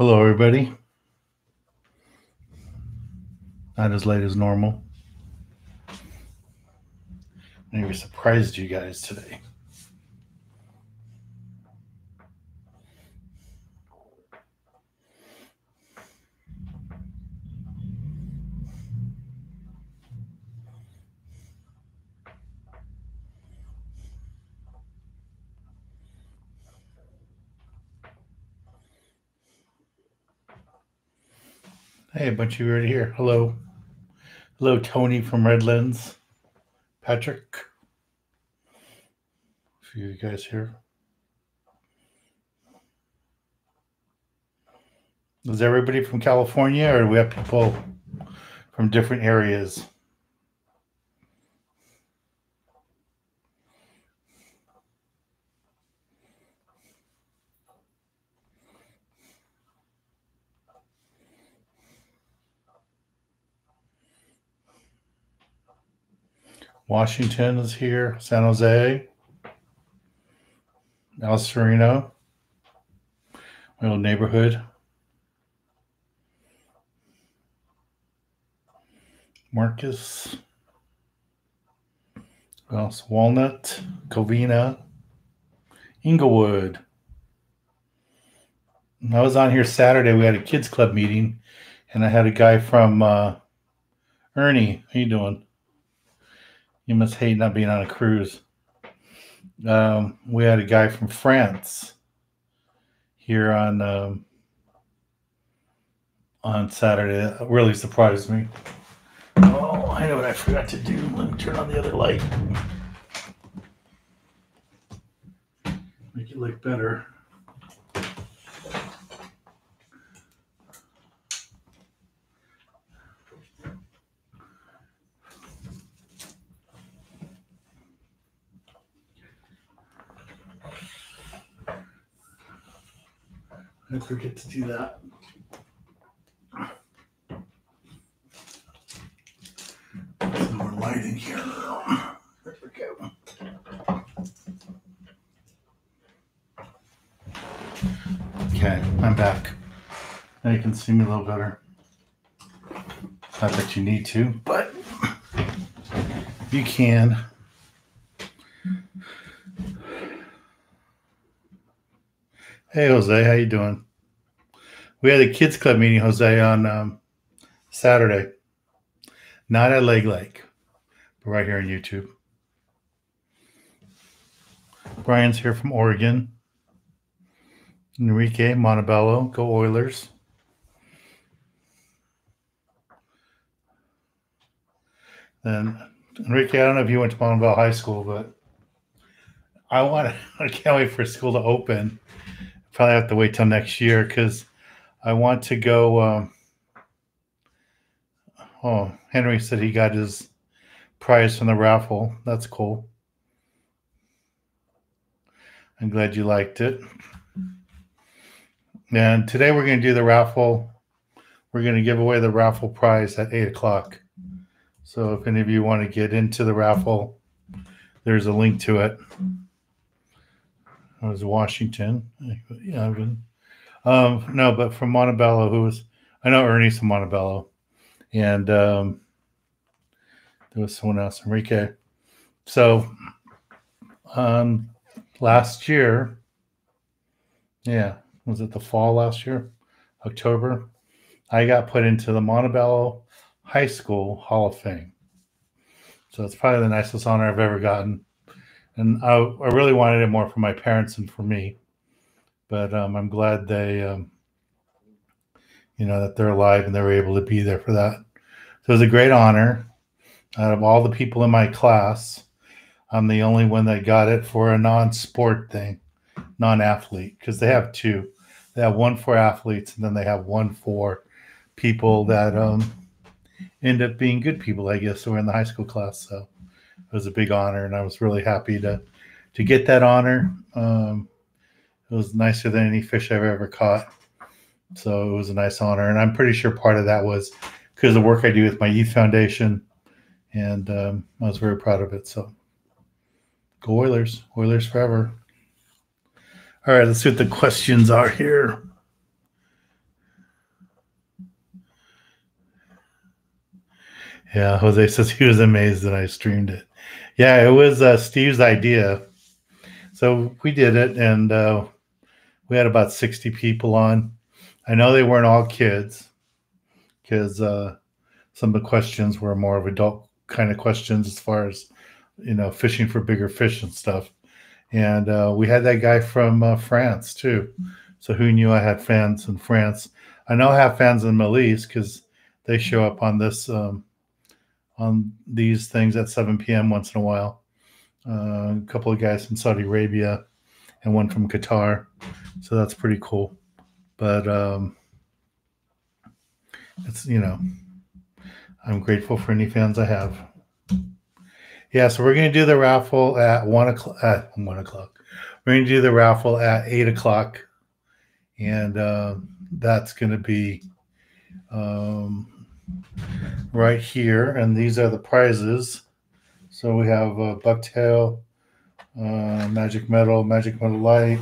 Hello, everybody. Not as late as normal. Maybe surprised you guys today. Hey, a bunch of you already here. Hello. Hello, Tony from Redlands. Patrick. A few of you guys here. Is everybody from California, or do we have people from different areas? Washington is here. San Jose. El Sereno. My little neighborhood. Marcus. Who else? Walnut. Covina. Inglewood. I was on here Saturday. We had a kids club meeting, and I had a guy from Ernie. How you doing? You must hate not being on a cruise. We had a guy from France here on Saturday. That really surprised me. Oh, I know what I forgot to do. Let me turn on the other light. Make it look better. I forget to do that. There's more light in here. There we go. Okay, I'm back. Now you can see me a little better. Not that you need to, but you can. Hey, Jose, how you doing? We had a kids club meeting, Jose, on Saturday. Not at Lake, but right here on YouTube. Brian's here from Oregon. Enrique, Montebello, go Oilers. Then Enrique, I don't know if you went to Montebello High School, but I can't wait for school to open. Probably have to wait till next year because I want to go. Henry said he got his prize from the raffle. That's cool. I'm glad you liked it. And today we're going to do the raffle. We're going to give away the raffle prize at 8 o'clock. So if any of you want to get into the raffle, there's a link to it. It was Washington. Yeah, no, but from Montebello, I know Ernie's from Montebello, and there was someone else, Enrique. So last year, was it the fall last year, October? I got put into the Montebello High School Hall of Fame. So it's probably the nicest honor I've ever gotten. And I really wanted it more for my parents than for me. But I'm glad they, that they're alive and they were able to be there for that. So it was a great honor. Out of all the people in my class, I'm the only one that got it for a non-sport thing, non-athlete, because they have two. They have one for athletes, and then they have one for people that end up being good people, I guess, who were in the high school class. So it was a big honor, and I was really happy to get that honor. It was nicer than any fish I've ever caught. So it was a nice honor, and I'm pretty sure part of that was because of the work I do with my youth foundation, and I was very proud of it. So go Oilers. Oilers forever. All right, let's see what the questions are here. Yeah, Jose says he was amazed that I streamed it. Yeah, it was Steve's idea. So we did it, and we had about 60 people on. I know they weren't all kids because some of the questions were more of adult kind of questions as far as, fishing for bigger fish and stuff. And we had that guy from France too. So who knew I had fans in France? I know I have fans in Malise because they show up on on these things at 7 p.m. once in a while. A couple of guys from Saudi Arabia and one from Qatar. So that's pretty cool. But it's, I'm grateful for any fans I have. Yeah, so we're going to do the raffle at 1 o'clock. We're going to do the raffle at 8 o'clock. And that's going to be right here. And these are the prizes. So we have a Bucktail, Magic Metal Light,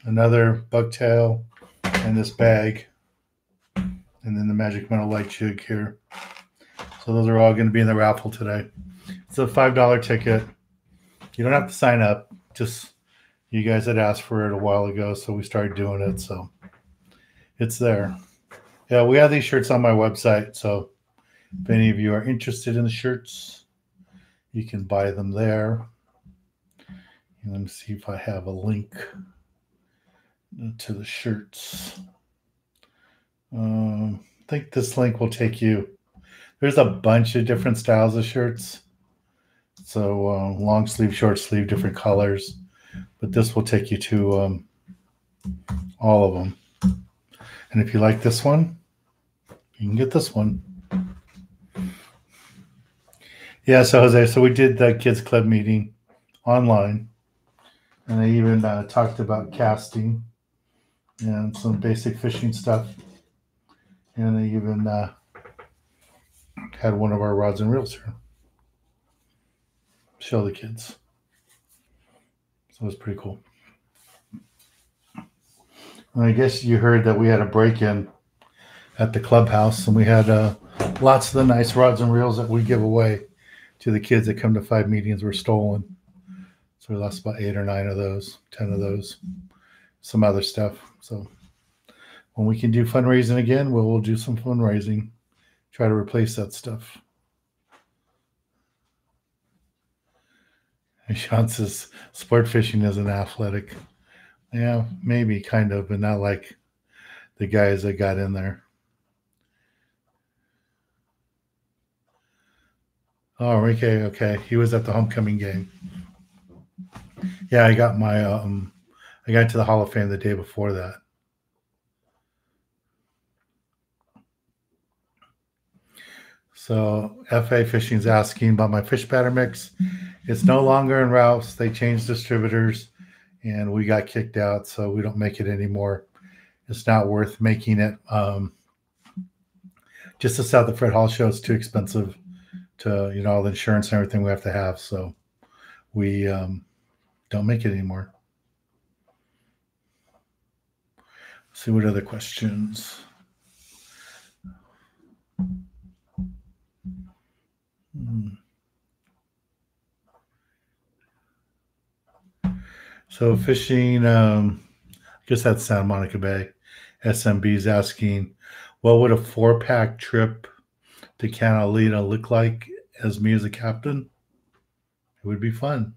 another Bucktail, and this bag. And then the Magic Metal Light jig here. So those are all going to be in the raffle today. It's a $5 ticket. You don't have to sign up. Just you guys had asked for it a while ago, so we started doing it. So it's there. Yeah, we have these shirts on my website. So if any of you are interested in the shirts, you can buy them there. And let me see if I have a link to the shirts. I think this link will take you. There's a bunch of different styles of shirts. So long sleeve, short sleeve, different colors. But this will take you to all of them. And if you like this one, you can get this one. Yeah, so Jose, so we did the kids club meeting online. And they even talked about casting and some basic fishing stuff. And they even had one of our rods and reels here. Show the kids. So it was pretty cool. And I guess you heard that we had a break-in at the clubhouse, and we had lots of the nice rods and reels that we give away to the kids that come to 5 meetings were stolen. So we lost about 8 or 9 of those, 10 of those, some other stuff. So when we can do fundraising again, we'll do some fundraising, try to replace that stuff. And Sean says sport fishing isn't athletic. Yeah, maybe kind of, but not like the guys that got in there. Oh, okay. He was at the homecoming game. Yeah, I got my I got to the Hall of Fame the day before that. So FA Fishing's asking about my fish batter mix. It's no longer in Ralph's. They changed distributors, and we got kicked out, so we don't make it anymore. It's not worth making it. Just to sell the Fred Hall show is too expensive to, all the insurance and everything we have to have. So we don't make it anymore. Let's see what other questions. So fishing, I guess that's Santa Monica Bay. SMB is asking, what would a 4-pack trip to Catalina look like as me as a captain? It would be fun.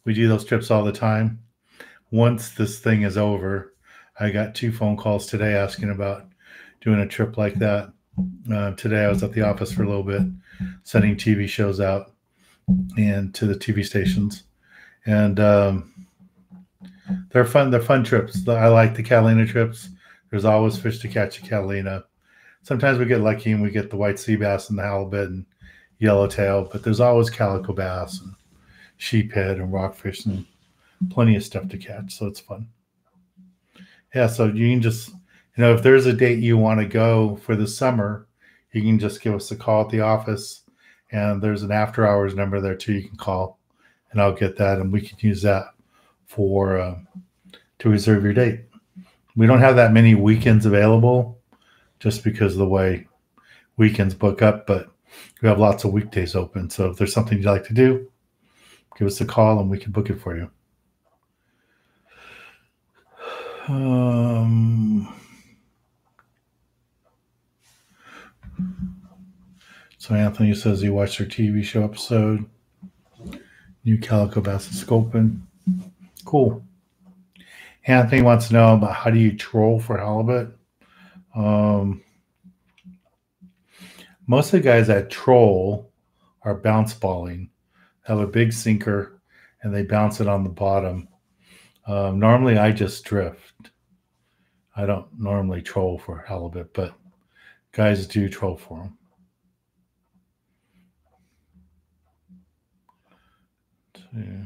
We do those trips all the time. Once this thing is over, I got 2 phone calls today asking about doing a trip like that. Today I was at the office for a little bit, sending TV shows out and to the TV stations. And they're fun. They're fun trips. I like the Catalina trips. There's always fish to catch at Catalina. Sometimes we get lucky and we get the white sea bass and the halibut and yellowtail, but there's always calico bass and sheephead and rockfish and plenty of stuff to catch. So it's fun. Yeah, so you can just, if there's a date you want to go for the summer, you can just give us a call at the office, and there's an after hours number there too you can call, and I'll get that, and we can use that for to reserve your date. We don't have that many weekends available just because of the way weekends book up, but we have lots of weekdays open. So if there's something you'd like to do, give us a call and we can book it for you. So Anthony says he watched our TV show episode. New Calico Bass is scoping. Cool. Anthony wants to know about how do you troll for halibut. Most of the guys that troll are bounce balling. Have a big sinker and they bounce it on the bottom. Normally I just drift. I don't normally troll for halibut, but guys do troll for them. Yeah.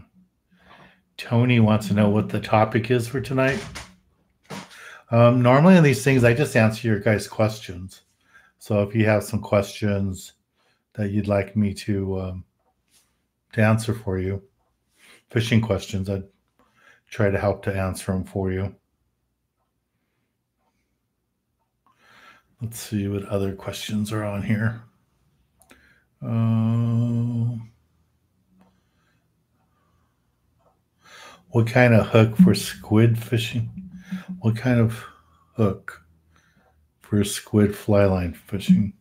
Tony wants to know what the topic is for tonight. Normally in these things, I just answer your guys' questions. So if you have some questions that you'd like me to answer for you, fishing questions, I'd try to help to answer them for you. Let's see what other questions are on here. What kind of hook for squid fishing? What kind of hook for squid fly line fishing?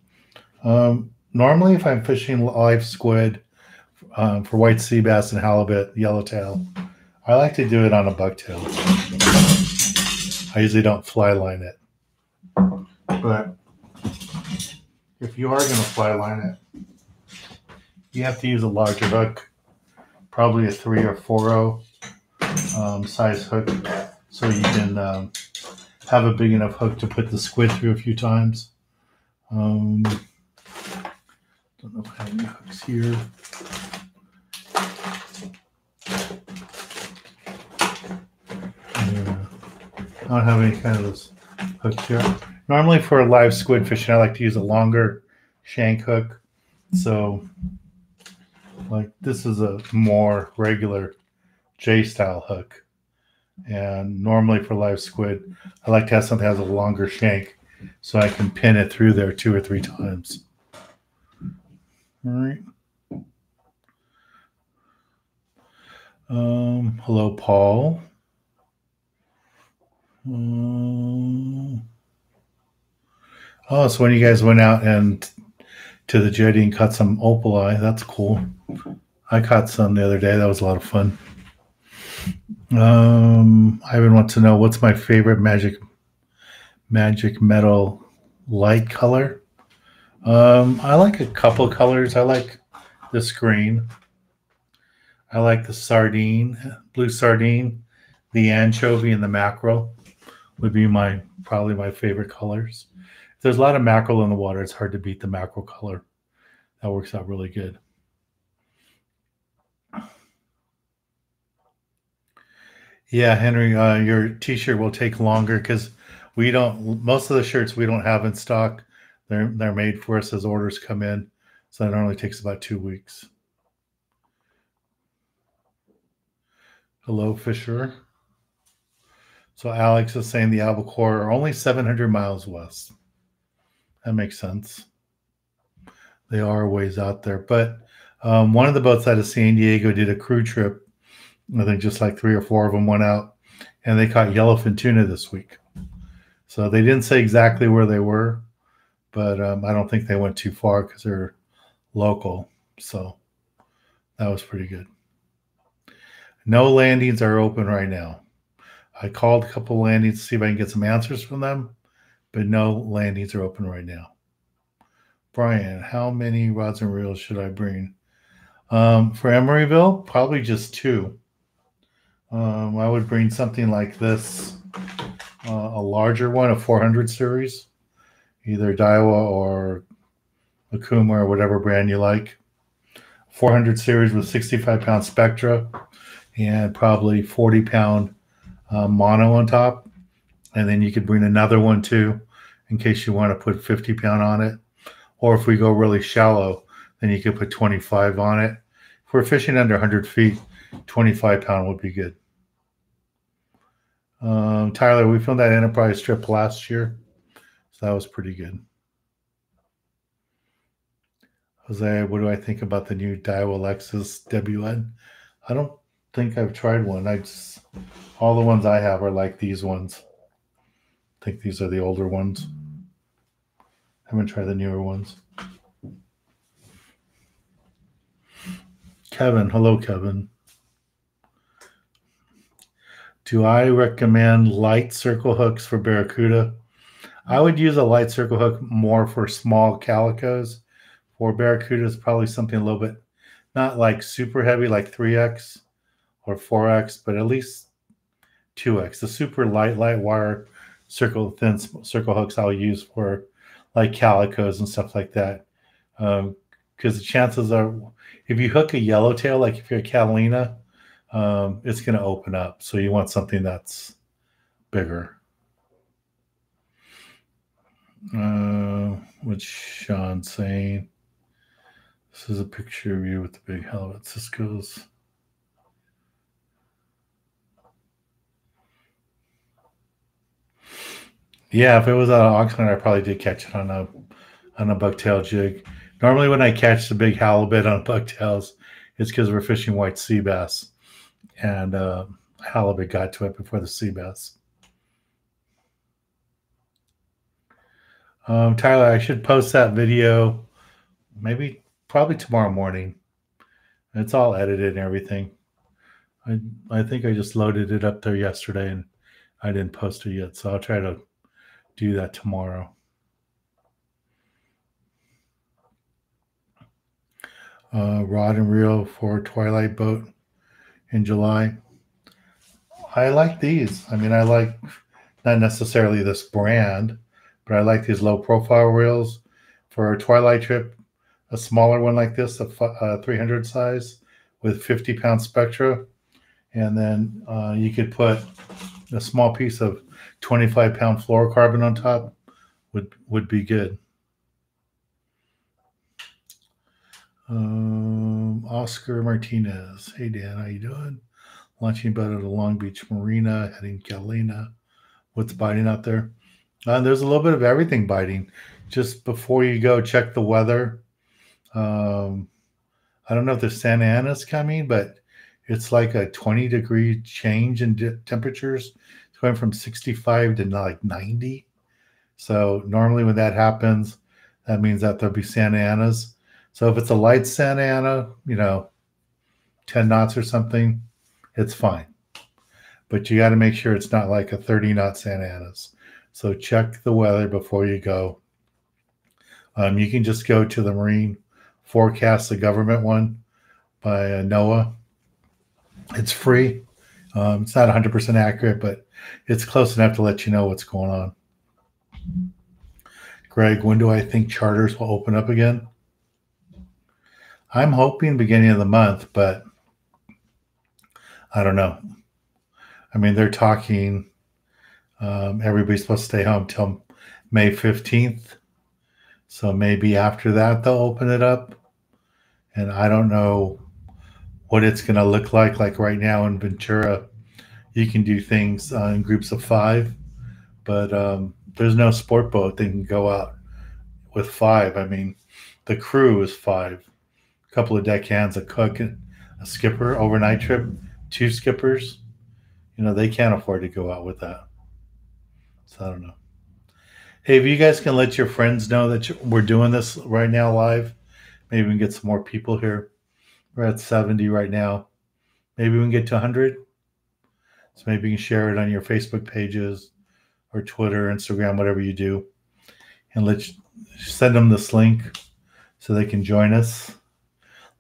Normally, if I'm fishing live squid for white sea bass and halibut, yellowtail, I like to do it on a bucktail. I usually don't fly line it. But if you are going to fly line it, you have to use a larger hook, probably a 3 or 4 size hook, so you can have a big enough hook to put the squid through a few times. Don't know if I have any hooks here. Yeah. I don't have any kind of those hooks here. Normally for live squid fishing, I like to use a longer shank hook. So like this is a more regular J-style hook. And normally for live squid, I like to have something that has a longer shank so I can pin it through there 2 or 3 times. All right. Hello, Paul. Oh, so when you guys went out and to the jetty and caught some opali, that's cool. I caught some the other day. That was a lot of fun. Ivan wants to know what's my favorite magic metal light color. I like a couple colors. I like this green. I like the sardine, blue sardine, the anchovy, and the mackerel would be probably my favorite colors. If there's a lot of mackerel in the water, it's hard to beat the mackerel color. That works out really good. Yeah, Henry, your t-shirt will take longer because most of the shirts we don't have in stock. They're made for us as orders come in. So it normally takes about 2 weeks. Hello, Fisher. So Alex is saying the albacore are only 700 miles west. That makes sense. They are a ways out there. But one of the boats out of San Diego did a crew trip. I think just like 3 or 4 of them went out, and they caught yellowfin tuna this week. So they didn't say exactly where they were, but I don't think they went too far because they're local. So that was pretty good. No landings are open right now. I called a couple landings to see if I can get some answers from them, but no landings are open right now. Brian, how many rods and reels should I bring? For Emeryville, probably just 2. I would bring something like this, a larger one, a 400 series, either Daiwa or Akuma or whatever brand you like. 400 series with 65-pound Spectra and probably 40-pound mono on top. And then you could bring another one too in case you want to put 50-pound on it. Or if we go really shallow, then you could put 25 on it. If we're fishing under 100 feet, 25-pound would be good. Tyler, we filmed that Enterprise trip last year, so that was pretty good. Jose, what do I think about the new Daiwa Lexus WN? I don't think I've tried one. All the ones I have are like these ones. I think these are the older ones. I haven't tried the newer ones. Kevin, hello, Kevin. Do I recommend light circle hooks for Barracuda? I would use a light circle hook more for small calicos. For Barracuda, is probably something a little bit, not like super heavy, like 3X or 4X, but at least 2X. The super light wire thin circle hooks I'll use for like calicos and stuff like that. Because the chances are, if you hook a yellowtail, like if you're a Catalina, it's going to open up. So you want something that's bigger. What's Sean saying? This is a picture of you with the big helmet. Cisco's. Yeah, if it was out of Oxnard, I probably did catch it on a bucktail jig. Normally, when I catch the big halibut on bucktails, it's because we're fishing white sea bass, and halibut got to it before the sea bass. Tyler, I should post that video probably tomorrow morning. It's all edited and everything. I think I just loaded it up there yesterday and I didn't post it yet, so I'll try to do that tomorrow. Rod and reel for Twilight boat in July. I like these. I mean, I like not necessarily this brand, but I like these low profile reels for a Twilight trip. A smaller one like this, a 300 size with 50-pound spectra, and then you could put a small piece of 25-pound fluorocarbon on top. Would be good. Oscar Martinez. Hey Dan, how you doing? Launching boat at a Long Beach Marina, heading Catalina. What's biting out there? There's a little bit of everything biting. Just before you go, check the weather. I don't know if the Santa Ana's coming, but it's like a 20-degree change in temperatures. It's going from 65 to like 90. So normally when that happens, that means that there'll be Santa Anas. So if it's a light Santa Ana, 10 knots or something, it's fine. But you got to make sure it's not like a 30-knot Santa Anas. So check the weather before you go. You can just go to the Marine Forecast, the government one by NOAA. It's free. It's not 100% accurate, but it's close enough to let you know what's going on. Greg, when do I think charters will open up again? I'm hoping beginning of the month, but I don't know. I mean, they're talking everybody's supposed to stay home till May 15th. So maybe after that, they'll open it up. And I don't know what it's going to look like. Like right now in Ventura, you can do things in groups of 5, but there's no sport boat that can go out with 5. I mean, the crew is 5. A couple of deckhands, a cook, and a skipper, overnight trip, 2 skippers. They can't afford to go out with that. So I don't know. Hey, if you guys can let your friends know that we're doing this right now live, maybe we can get some more people here. We're at 70 right now. Maybe we can get to 100. So maybe you can share it on your Facebook pages or Twitter, Instagram, whatever you do. And let's send them this link so they can join us.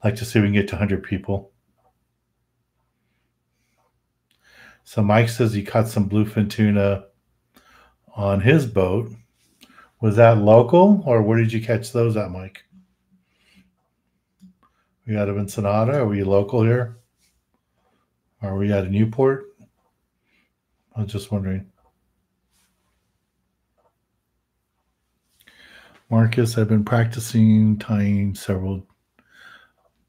I'd like to see if we can get to 100 people. So Mike says he caught some bluefin tuna on his boat. Was that local, or where did you catch those at, Mike? We out of Ensenada? Are we local here? Are we at a Newport? I was just wondering. Marcus, I've been practicing tying several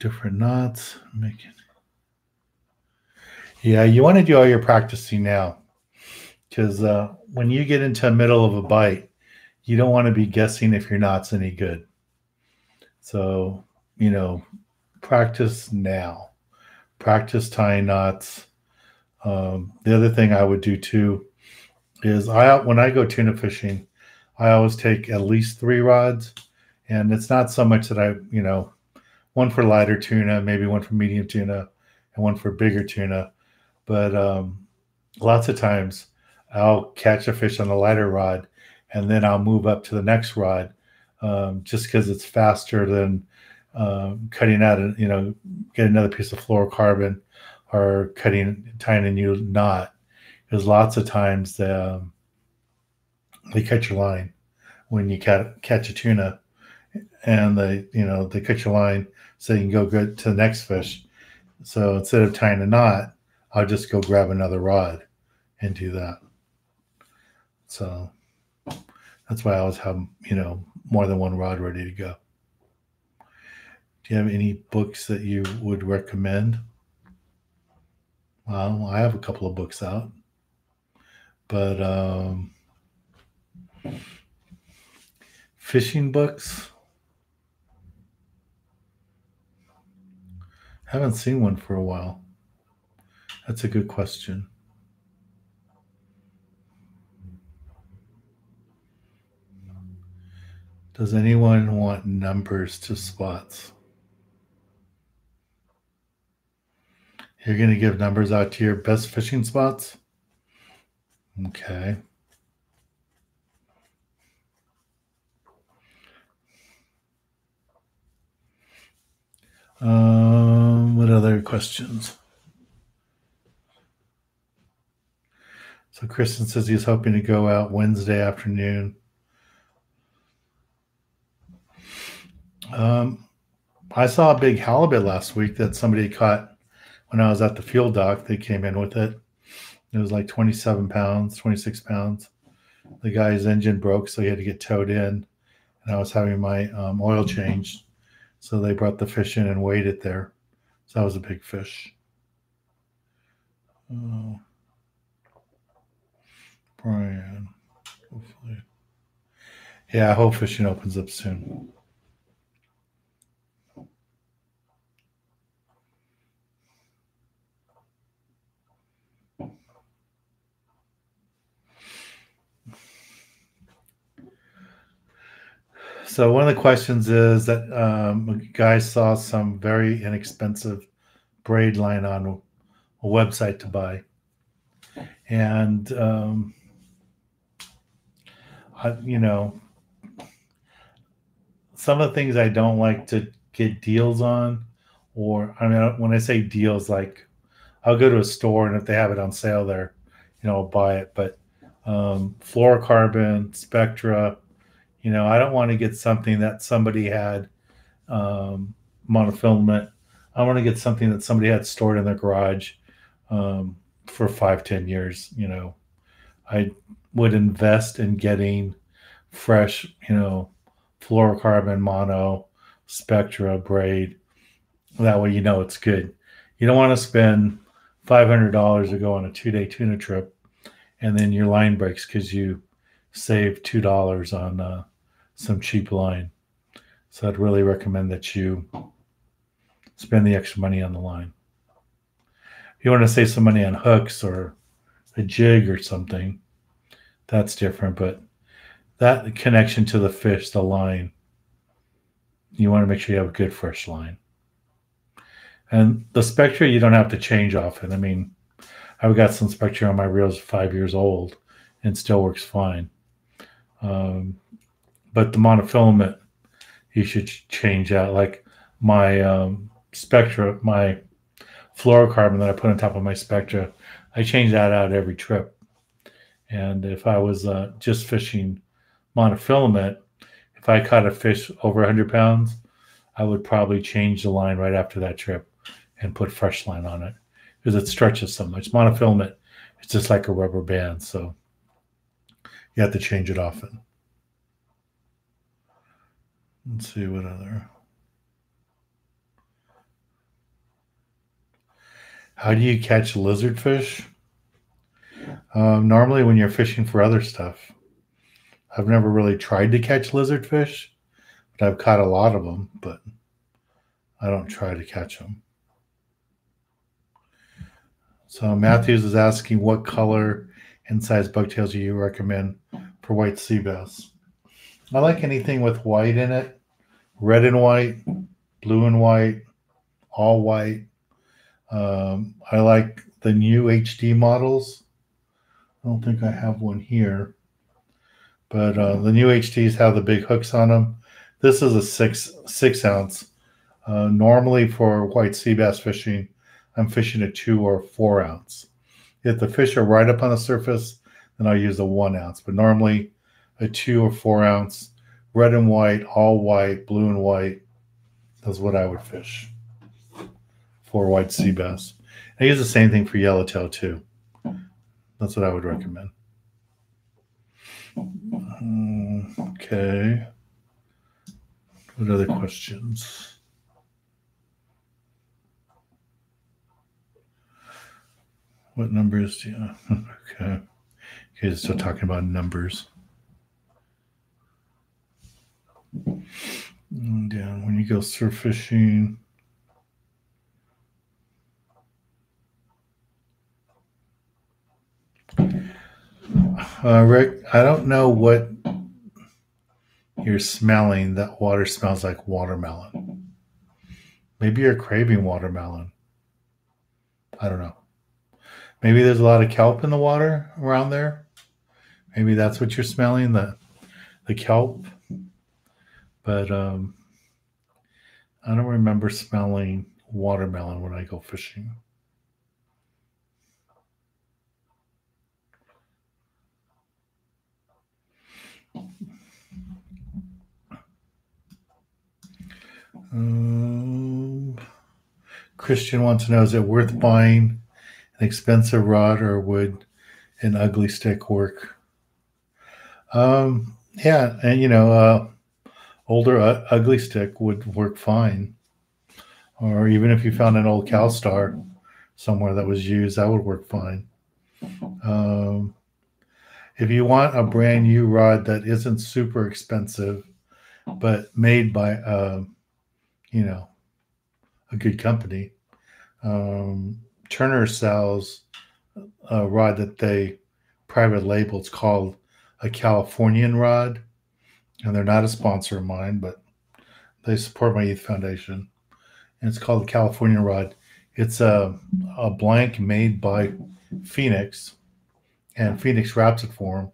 different knots. Yeah, you want to do all your practicing now, because when you get into the middle of a bite, you don't want to be guessing if your knot's any good. So, practice now. Practice tying knots. The other thing I would do too is when I go tuna fishing, I always take at least 3 rods. And it's not so much that one for lighter tuna, maybe one for medium tuna, and one for bigger tuna. But lots of times I'll catch a fish on a lighter rod and then I'll move up to the next rod just because it's faster than cutting out, get another piece of fluorocarbon or tying a new knot. Because lots of times they cut your line when you catch a tuna, and they cut your line so you can go good to the next fish. So instead of tying a knot, I'll just go grab another rod and do that. So that's why I always have, more than one rod ready to go. Do you have any books that you would recommend? Well, I have a couple of books out, but fishing books, haven't seen one for a while. That's a good question. Does anyone want numbers to spots? You're going to give numbers out to your best fishing spots? Okay. What other questions? So Kristen says he's hoping to go out Wednesday afternoon. I saw a big halibut last week that somebody caught when I was at the field dock. They came in with it. It was like 27 pounds, 26 pounds. The guy's engine broke, so he had to get towed in. And I was having my oil changed. So they brought the fish in and weighed it there. So that was a big fish. Oh, Brian, hopefully. Yeah, I hope fishing opens up soon. So one of the questions is that a guy saw some very inexpensive braid line on a website to buy. And, some of the things I don't like to get deals on, or when I say deals, like I'll go to a store and if they have it on sale there, I'll buy it. But fluorocarbon, Spectra, I don't want to get something that somebody had monofilament. I want to get something that somebody had stored in their garage for 5-10 years. I would invest in getting fresh, fluorocarbon, mono, Spectra, braid. That way, it's good. You don't want to spend $500 to go on a 2-day tuna trip, and then your line breaks because you saved $2 on some cheap line. So I'd really recommend that you spend the extra money on the line. If you want to save some money on hooks or a jig or something, that's different. But that connection to the fish, the line, you want to make sure you have a good fresh line. And the Spectra, you don't have to change often. I've got some Spectra on my reels 5 years old and still works fine. But the monofilament, you should change out. Like my Spectra, my fluorocarbon that I put on top of my Spectra, I change that out every trip. And if I was just fishing monofilament, if I caught a fish over 100 pounds, I would probably change the line right after that trip and put fresh line on it because it stretches so much. Monofilament, it's just like a rubber band, so you have to change it often. Let's see what other. How do you catch lizardfish? Normally when you're fishing for other stuff. I've never really tried to catch lizardfish, But I've caught a lot of them, but I don't try to catch them. So Matthews is asking what color and size bucktails do you recommend for white sea bass? I like anything with white in it, red and white, blue and white, all white. I like the new HD models. I don't think I have one here, but the new HDs have the big hooks on them. This is a six ounce. Normally for white sea bass fishing, I'm fishing a 2 or 4 ounce. If the fish are right up on the surface, then I'll use a 1 ounce. But normally a 2 or 4 ounce, red and white, all white, blue and white, that's what I would fish for white sea bass. I use the same thing for yellowtail too. That's what I would recommend. Okay. What other questions? What numbers do you? Okay. Okay, still talking about numbers. And down when you go surf fishing. Rick, I don't know what you're smelling. That water smells like watermelon. Maybe you're craving watermelon. I don't know. Maybe there's a lot of kelp in the water around there. Maybe that's what you're smelling, the kelp. But I don't remember smelling watermelon when I go fishing. Christian wants to know, is it worth buying an expensive rod or would an ugly stick work? Yeah, and older ugly stick would work fine. Or even if you found an old CalStar somewhere that was used, that would work fine. If you want a brand new rod that isn't super expensive, but made by a good company, Turner sells a rod that they private label. It's called a Californian rod, and they're not a sponsor of mine, but they support my youth foundation. And it's called the Californian rod. It's a blank made by Phoenix, and Phoenix wraps it for them.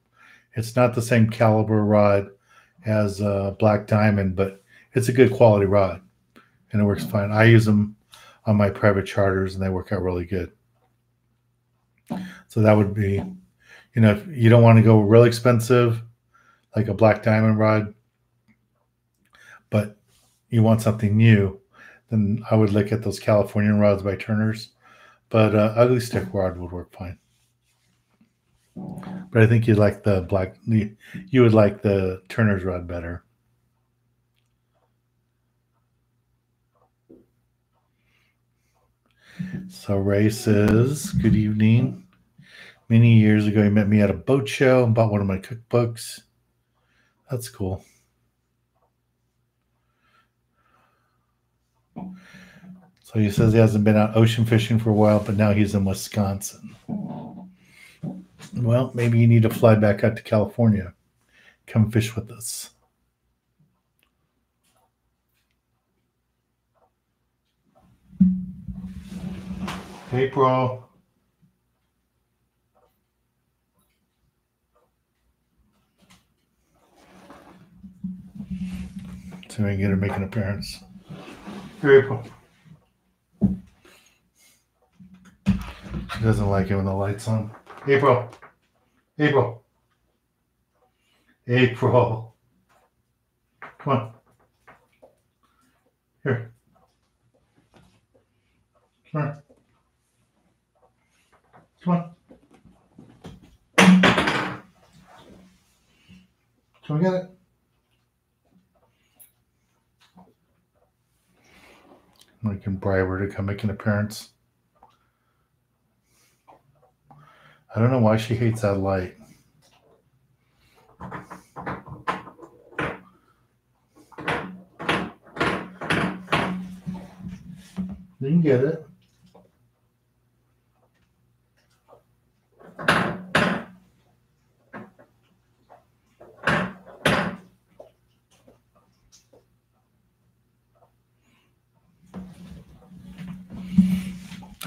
It's not the same caliber rod as Black Diamond, but it's a good quality rod, and it works fine. I use them on my private charters, and they work out really good. So that would be, if you don't want to go real expensive, like a Black Diamond rod, but you want something new, then I would look at those Californian rods by Turner's. But ugly stick rod would work fine. But I think you'd like you would like the Turner's rod better. So Ray says, good evening. Many years ago, he met me at a boat show and bought one of my cookbooks. That's cool. So he says he hasn't been out ocean fishing for a while, but now he's in Wisconsin. Well, maybe you need to fly back out to California. Come fish with us. April. See if I can get her make an appearance. Here, April. She doesn't like it when the light's on. April. April. April. Come on. Here. Come on. Come on. Can we get it? I can bribe her to come make an appearance. I don't know why she hates that light. You can get it.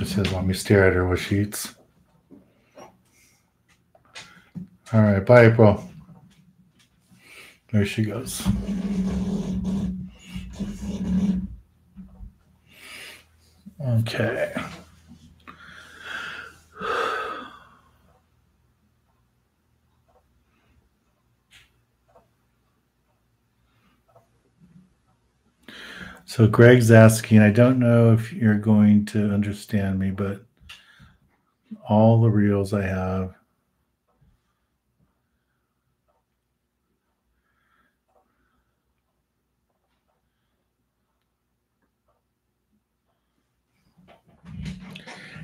It says, let me stare at her with sheets. All right, bye, April. There she goes. Okay. So Greg's asking, I don't know if you're going to understand me, but all the reels I have.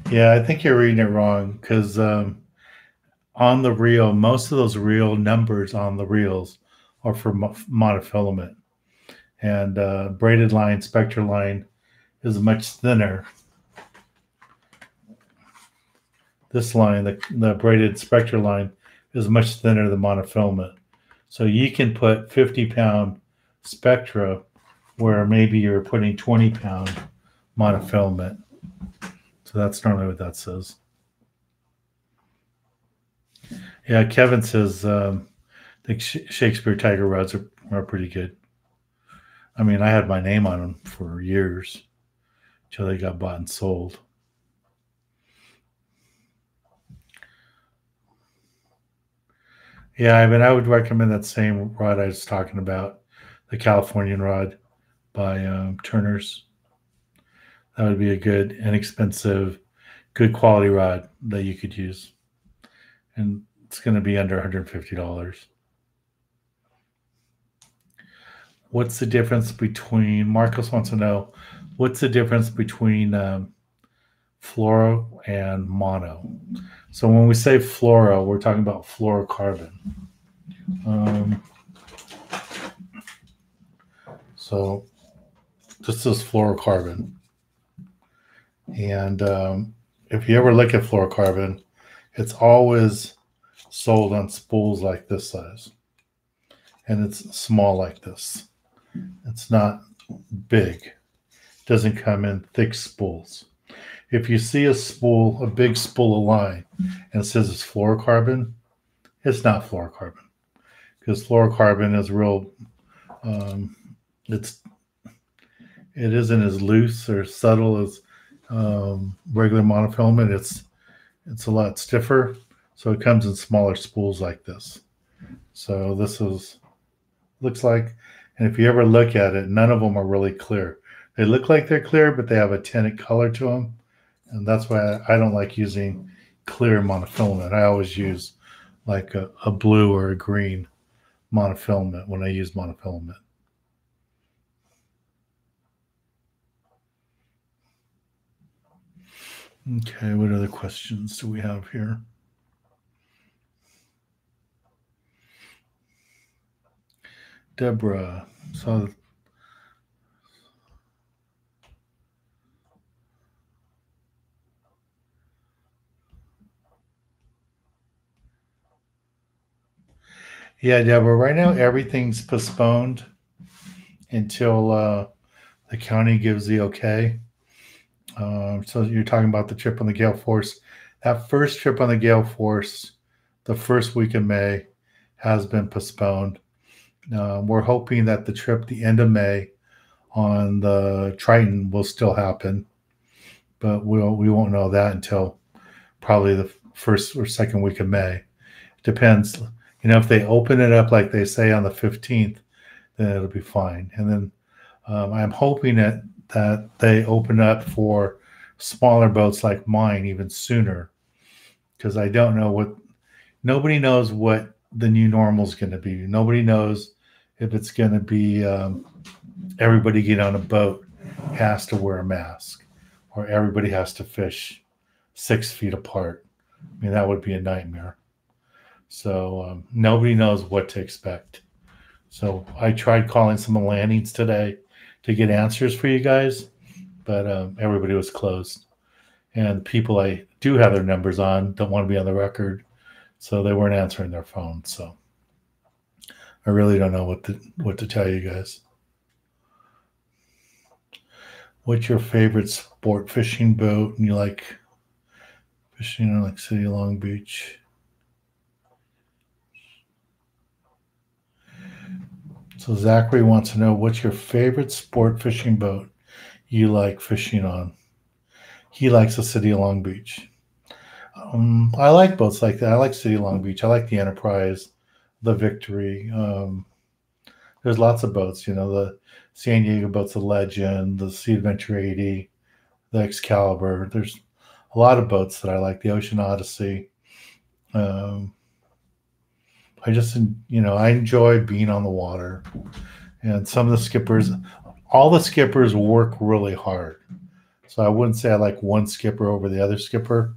Yeah, I think you're reading it wrong because on the reel, most of those reel numbers on the reels are for monofilament. And braided line, spectra line is much thinner. This line, the braided spectra line, is much thinner than monofilament. So you can put 50-pound spectra where maybe you're putting 20-pound monofilament. So that's normally what that says. Yeah, Kevin says the Shakespeare Tiger rods are pretty good. I mean, I had my name on them for years until they got bought and sold. Yeah, I mean, I would recommend that same rod I was talking about, the Californian rod by Turner's. That would be a good, inexpensive, good quality rod that you could use. And it's going to be under $150. What's the difference between, Marcos wants to know, what's the difference between Flora and mono? So when we say Flora, we're talking about fluorocarbon. So this is fluorocarbon. And if you ever look at fluorocarbon, it's always sold on spools like this size. And it's small like this. It's not big. It doesn't come in thick spools. If you see a spool, a big spool of line, and it says it's fluorocarbon, it's not fluorocarbon. Because fluorocarbon is real, it isn't as loose or subtle as regular monofilament. It's a lot stiffer, so it comes in smaller spools like this. So this looks like, and if you ever look at it, none of them are really clear. They look like they're clear, but they have a tinted color to them, and that's why I don't like using clear monofilament. I always use like a blue or a green monofilament when I use monofilament. Okay, what other questions do we have here? Deborah, so yeah, Deborah, right now everything's postponed until the county gives the okay. So you're talking about the trip on the Gale Force. That first trip on the Gale Force, the first week of May, has been postponed. We're hoping that the trip the end of May on the Triton will still happen, but we won't know that until probably the first or second week of May. Depends. If they open it up like they say on the 15th, then it'll be fine. And then I'm hoping that they open up for smaller boats like mine even sooner, because I don't know nobody knows what the new normal is going to be. Nobody knows if it's going to be everybody get on a boat has to wear a mask, or everybody has to fish 6 feet apart. I mean, that would be a nightmare. So nobody knows what to expect. So I tried calling some landings today to get answers for you guys, but everybody was closed. And people I do have their numbers on don't want to be on the record, so they weren't answering their phones. So I really don't know what to tell you guys. What's your favorite sport fishing boat? And you like fishing in like City of Long Beach? So Zachary wants to know, what's your favorite sport fishing boat you like fishing on? He likes the City of Long Beach. I like boats like that. I like City of Long Beach. I like the Enterprise, the Victory. There's lots of boats, the San Diego boats, the Legend, the Sea Adventure 80, the Excalibur. There's a lot of boats that I like, the Ocean Odyssey. I just, I enjoy being on the water. And some of the skippers, all the skippers work really hard. So I wouldn't say I like one skipper over the other skipper.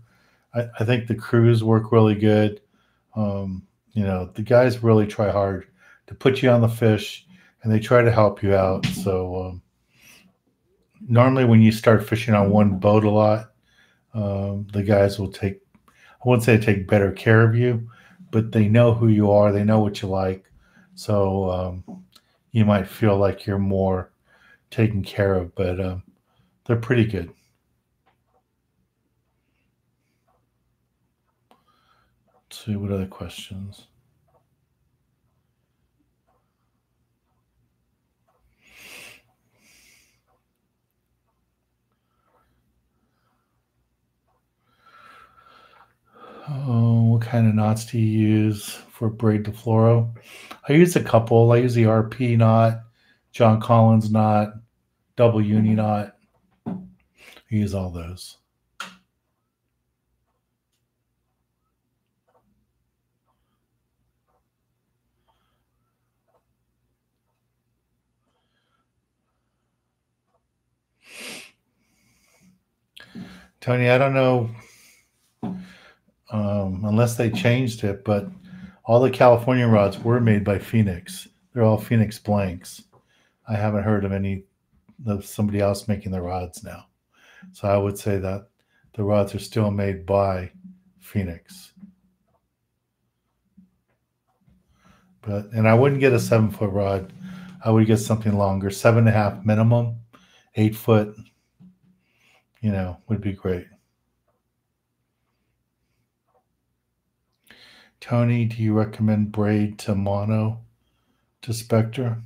I think the crews work really good. The guys really try hard to put you on the fish, and they try to help you out. So normally when you start fishing on one boat a lot, the guys will I wouldn't say take better care of you, but they know who you are. They know what you like. So you might feel like you're more taken care of, but they're pretty good. Let's see, what other questions? Oh, what kind of knots do you use for braid to Flora? I use a couple. I use the RP knot, John Collins knot, double uni knot. I use all those. Tony, I don't know unless they changed it, but all the California rods were made by Phoenix. They're all Phoenix blanks. I haven't heard of somebody else making the rods now. So I would say that the rods are still made by Phoenix. And I wouldn't get a 7-foot rod. I would get something longer, 7.5 minimum, 8 foot, would be great. Tony, do you recommend braid to mono to Spectra?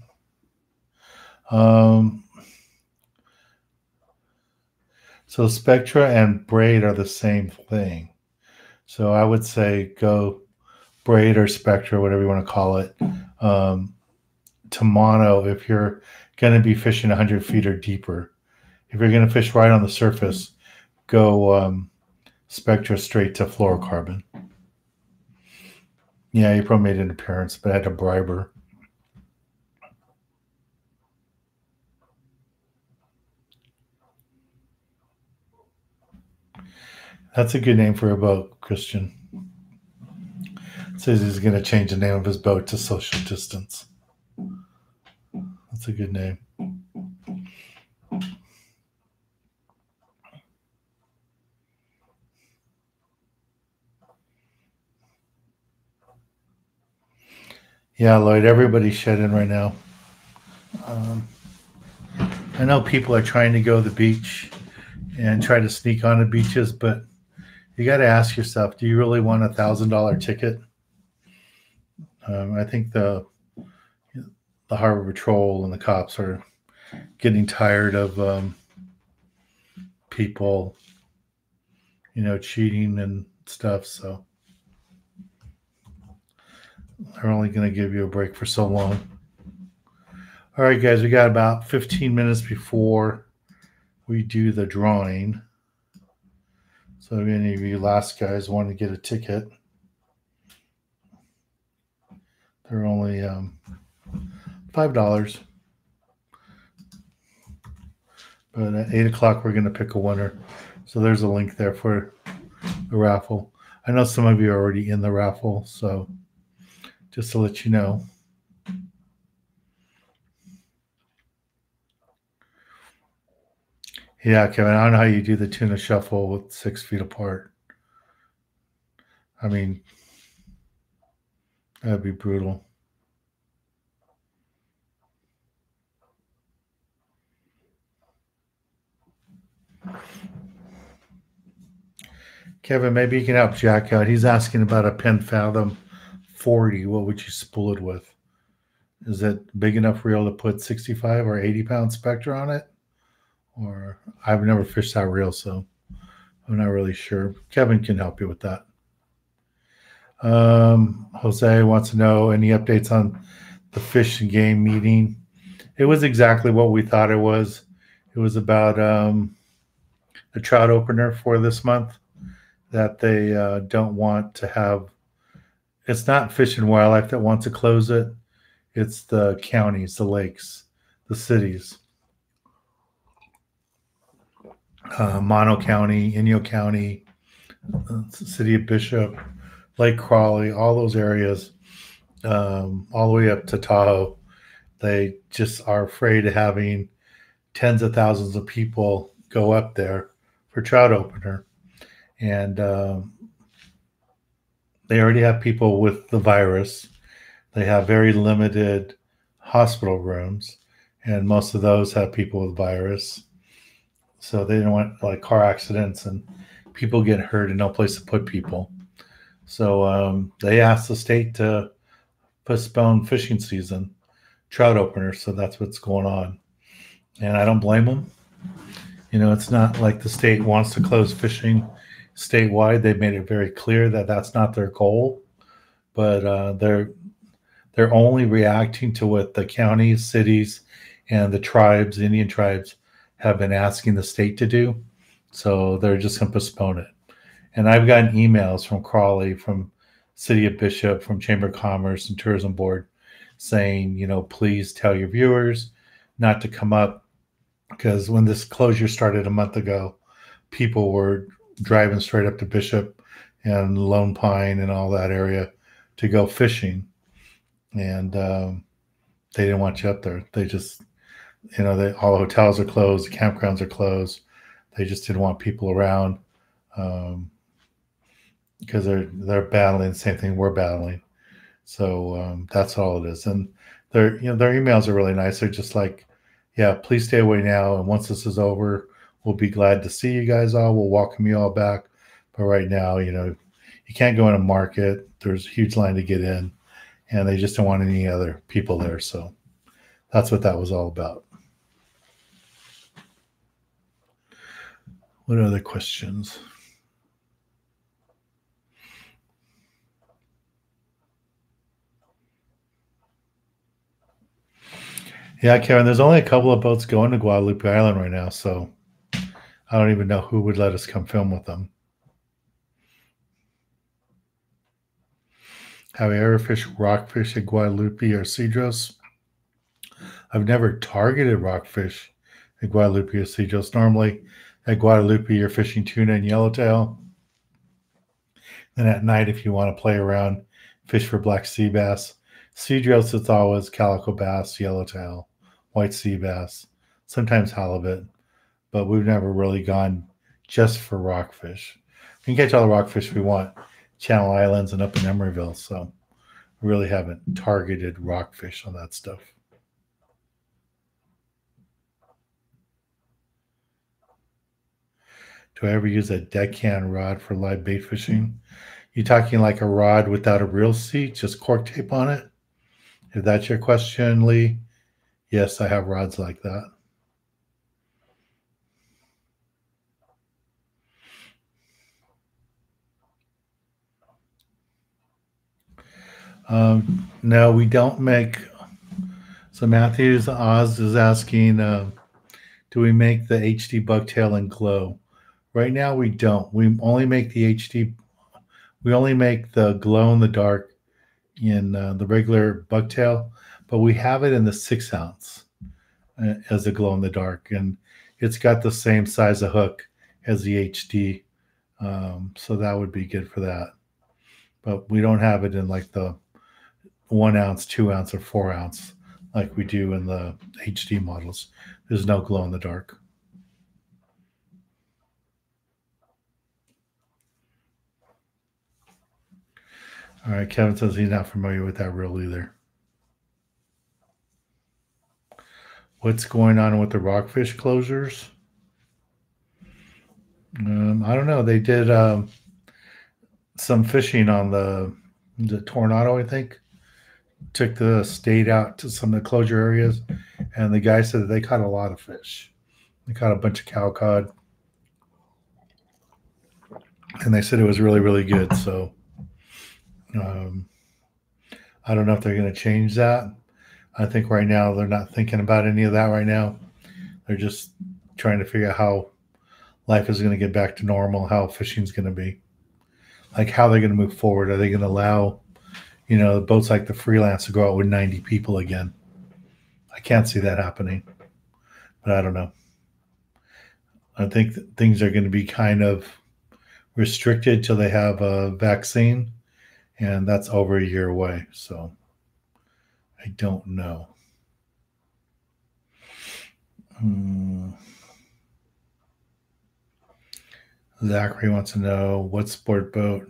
So Spectra and braid are the same thing. So I would say go braid or Spectra, whatever you want to call it, to mono if you're going to be fishing 100 feet or deeper. If you're going to fish right on the surface, go Spectra straight to fluorocarbon. Yeah, he probably made an appearance, but I had to bribe her. That's a good name for a boat, Christian. It says he's going to change the name of his boat to Social Distance. That's a good name. Yeah, Lloyd, everybody's shedding right now. I know people are trying to go to the beach and try to sneak on the beaches, but you got to ask yourself, do you really want $1,000 ticket? I think the Harbor Patrol and the cops are getting tired of people, cheating and stuff. So they're only going to give you a break for so long. All right, guys, we got about 15 minutes before we do the drawing. So if any of you last guys want to get a ticket, they're only $5. But at 8 o'clock, we're going to pick a winner. So there's a link there for the raffle. I know some of you are already in the raffle, so just to let you know. Yeah, Kevin, I don't know how you do the tuna shuffle with 6 feet apart. I mean, that'd be brutal. Kevin, maybe you can help Jack out. He's asking about a Penn Fathom 40. What would you spool it with? Is it big enough reel to put 65 or 80 pound spectra on it? Or I've never fished that reel, so I'm not really sure. Kevin can help you with that. Jose wants to know any updates on the fish and game meeting. It was exactly what we thought it was. It was about a trout opener for this month that they don't want to have. It's not Fish and Wildlife that wants to close it. It's the counties, the lakes, the cities. Mono County, Inyo County, City of Bishop, Lake Crawley, all those areas, all the way up to Tahoe. They just are afraid of having tens of thousands of people go up there for trout opener. And they already have people with the virus. They have very limited hospital rooms, and most of those have people with virus. So they don't want like car accidents and people get hurt and no place to put people. So they asked the state to postpone fishing season, trout opener. So that's what's going on. And I don't blame them. You know, it's not like the state wants to close fishing statewide. They made it very clear that that's not their goal, but they're only reacting to what the counties, cities, and the tribes, Indian tribes, have been asking the state to do. So they're just going to postpone it. And I've gotten emails from Crawley, from City of Bishop, from Chamber of Commerce and Tourism Board saying, you know, please tell your viewers not to come up, because when this closure started a month ago, people were driving straight up to Bishop and Lone Pine and all that area to go fishing. And they didn't want you up there. They just, you know, all the hotels are closed, the campgrounds are closed. They just didn't want people around because they're battling the same thing we're battling. So that's all it is. And their emails are really nice. They're just like, yeah, please stay away now. And once this is over, we'll be glad to see you guys all. We'll welcome you all back. But right now, you know, you can't go in a market. There's a huge line to get in, and they just don't want any other people there. So that's what that was all about. What other questions? Yeah, Karen, there's only a couple of boats going to Guadalupe Island right now, so I don't even know who would let us come film with them. Have you ever fished rockfish at Guadalupe or Cedros? I've never targeted rockfish at Guadalupe or Cedros. Normally at Guadalupe, you're fishing tuna and yellowtail. Then at night, if you want to play around, fish for black sea bass. Cedros, it's always calico bass, yellowtail, white sea bass, sometimes halibut, but we've never really gone just for rockfish. We can catch all the rockfish we want, Channel Islands and up in Emeryville, so we really haven't targeted rockfish on that stuff. Do I ever use a deckhand rod for live bait fishing? You talking like a rod without a reel seat, just cork tape on it? If that's your question, Lee, yes, I have rods like that. No, we don't make. So Matthews Oz is asking, do we make the HD Bucktail and glow? Right now, we don't. We only make the HD. We only make the glow in the dark in the regular Bucktail, but we have it in the 6 ounce as a glow in the dark, and it's got the same size of hook as the HD, so that would be good for that. But we don't have it in like the 1 ounce, 2 ounce, or 4 ounce like we do in the HD models. There's no glow in the dark. All right, Kevin says he's not familiar with that rule either. What's going on with the Rockfish closures? I don't know. They did some fishing on the Tornado, I think. Took the state out to some of the closure areas, and the guy said that they caught a lot of fish. They caught a bunch of cow cod, and they said it was really, really good. So um, I don't know if they're going to change that. I think right now they're not thinking about any of that right now. They're just trying to figure out how life is going to get back to normal, how fishing's going to be, like how they're going to move forward. Are they going to allow, boats like the Freelance to go out with 90 people again? I can't see that happening, but I don't know. I think things are going to be kind of restricted till they have a vaccine, and that's over a year away. So I don't know. Zachary wants to know what sport boat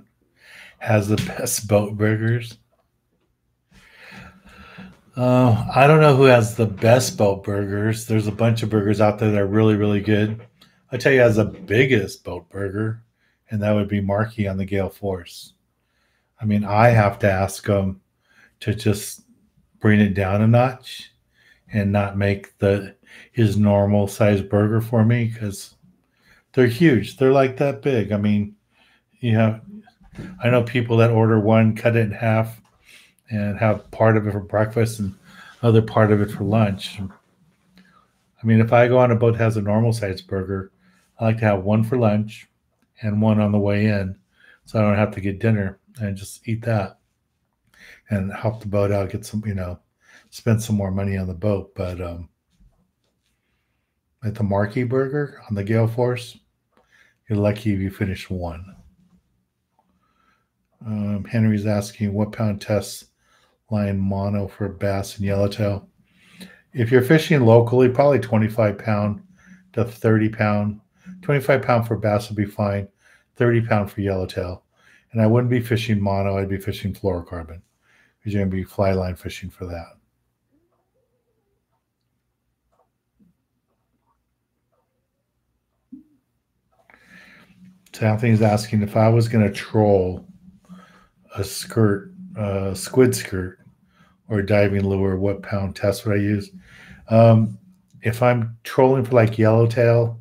has the best boat burgers. I don't know who has the best boat burgers. There's a bunch of burgers out there that are really, really good. I tell you, has the biggest boat burger, and that would be Markey on the Gale Force. I mean, I have to ask him to just bring it down a notch and not make his normal size burger for me, because they're huge. They're like that big. I mean, I know people that order one, cut it in half, and have part of it for breakfast and other part of it for lunch. I mean, if I go on a boat that has a normal size burger, I like to have one for lunch and one on the way in, so I don't have to get dinner and just eat that and help the boat out, get some, spend some more money on the boat. But at the Marquee Burger on the Gale Force, you're lucky if you finish one. Henry's asking what pound test line mono for bass and yellowtail. If you're fishing locally, probably 25 pound to 30 pound. 25 pound for bass would be fine. 30 pound for yellowtail. And I wouldn't be fishing mono. I'd be fishing fluorocarbon, because you're going to be fly line fishing for that. So Anthony's asking if I was going to troll a squid skirt or diving lure, what pound test would I use? If I'm trolling for like yellowtail,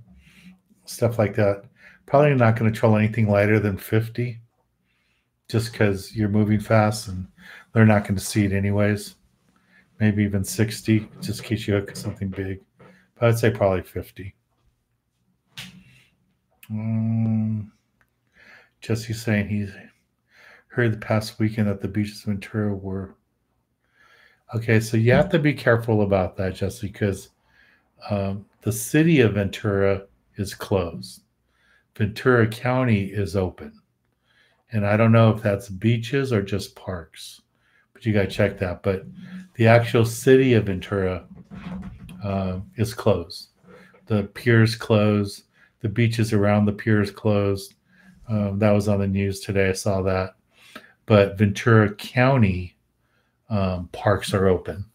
stuff like that, probably not going to troll anything lighter than 50, just because you're moving fast and they're not going to see it anyways. Maybe even 60, just in case you hook something big. But I'd say probably 50. Jesse's saying he's heard the past weekend that the beaches of Ventura were okay. So you have to be careful about that, Jesse, because the city of Ventura is closed. Ventura County is open, and I don't know if that's beaches or just parks, but you got to check that. But the actual city of Ventura is closed. The piers closed. The beaches around the piers closed. That was on the news today. I saw that. But Ventura County parks are open.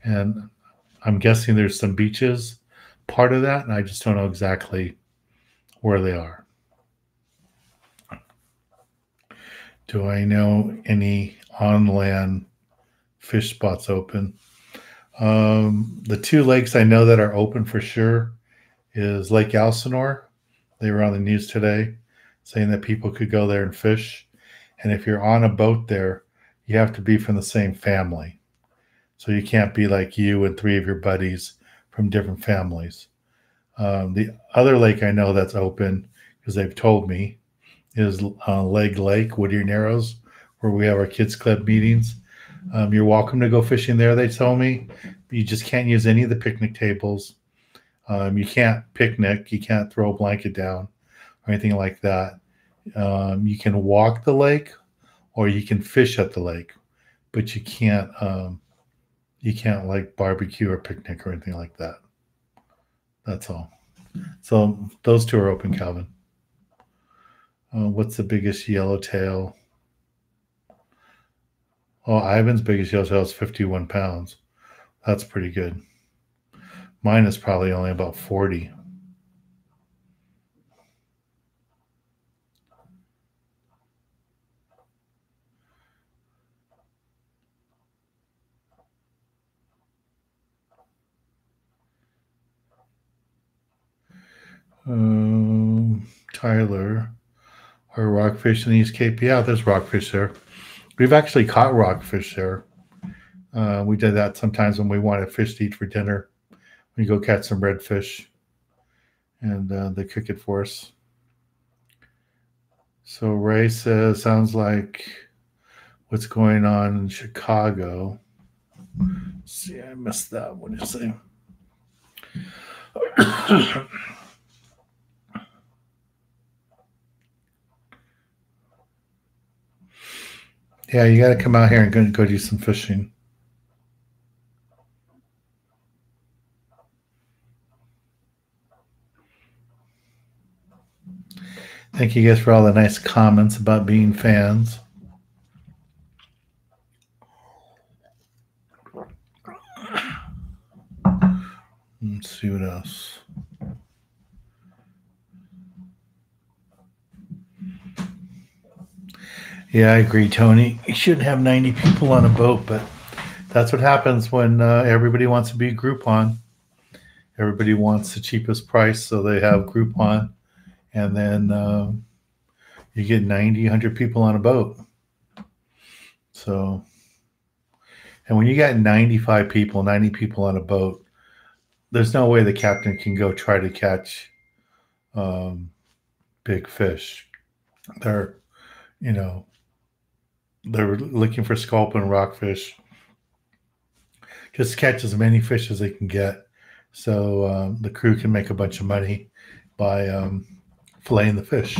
And I'm guessing there's some beaches part of that, and I just don't know exactly where they are. Do I know any on-land fish spots open? The two lakes I know that are open for sure is Lake Elsinore. They were on the news today saying that people could go there and fish. And if you're on a boat there, you have to be from the same family. So you can't be like you and three of your buddies from different families. The other lake I know that's open, because they've told me, is Leg Lake, Whittier Narrows, where we have our kids club meetings. You're welcome to go fishing there, they told me. You just can't use any of the picnic tables. You can't picnic. You can't throw a blanket down or anything like that. You can walk the lake or you can fish at the lake, but you can't like barbecue or picnic or anything like that. That's all. So those two are open, Calvin. What's the biggest yellowtail? Oh, Ivan's biggest yellowtail is 51 pounds. That's pretty good. Mine is probably only about 40. Tyler, or rockfish in the East Cape? Yeah, there's rockfish there. We've actually caught rockfish there. We did that sometimes when we wanted fish to eat for dinner. We go catch some redfish, and they cook it for us. So Ray says, sounds like what's going on in Chicago. Let's see, I missed that. What did you say? Yeah, you got to come out here and go do some fishing. Thank you guys for all the nice comments about being fans. Let's see what else. Yeah, I agree, Tony. You shouldn't have 90 people on a boat, but that's what happens when everybody wants to be Groupon. Everybody wants the cheapest price, so they have Groupon, and then you get 90, 100 people on a boat. So, and when you got 95 people, 90 people on a boat, there's no way the captain can go try to catch big fish. They're looking for sculpin and rockfish. Just catch as many fish as they can get, so the crew can make a bunch of money by filleting the fish.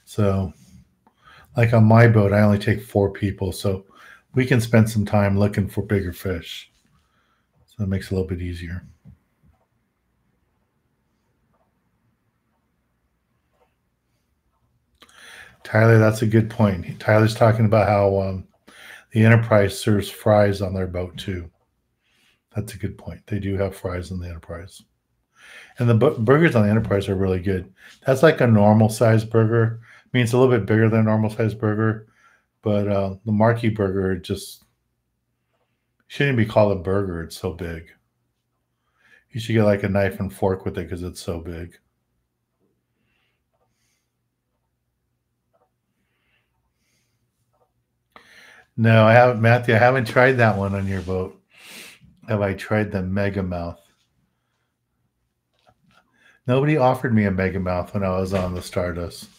So, like on my boat, I only take 4 people, so we can spend some time looking for bigger fish. So it makes it a little bit easier. Tyler, that's a good point. Tyler's talking about how the Enterprise serves fries on their boat too. That's a good point. They do have fries on the Enterprise. And the burgers on the Enterprise are really good. That's like a normal size burger. I mean, it's a little bit bigger than a normal size burger, but the Marquee burger just shouldn't be called a burger. It's so big. You should get like a knife and fork with it because it's so big. No, I haven't, Matthew. I haven't tried that one on your boat. Have I tried the Mega Mouth? Nobody offered me a Mega Mouth when I was on the Stardust.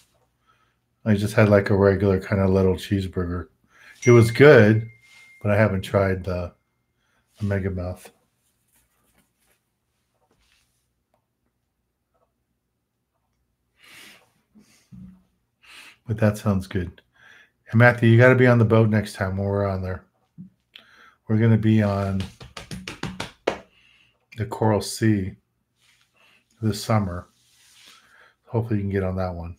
I just had like a regular kind of little cheeseburger. It was good, but I haven't tried the Mega Mouth. But that sounds good. And Matthew, you got to be on the boat next time when we're on there. We're going to be on the Coral Sea this summer. Hopefully you can get on that one.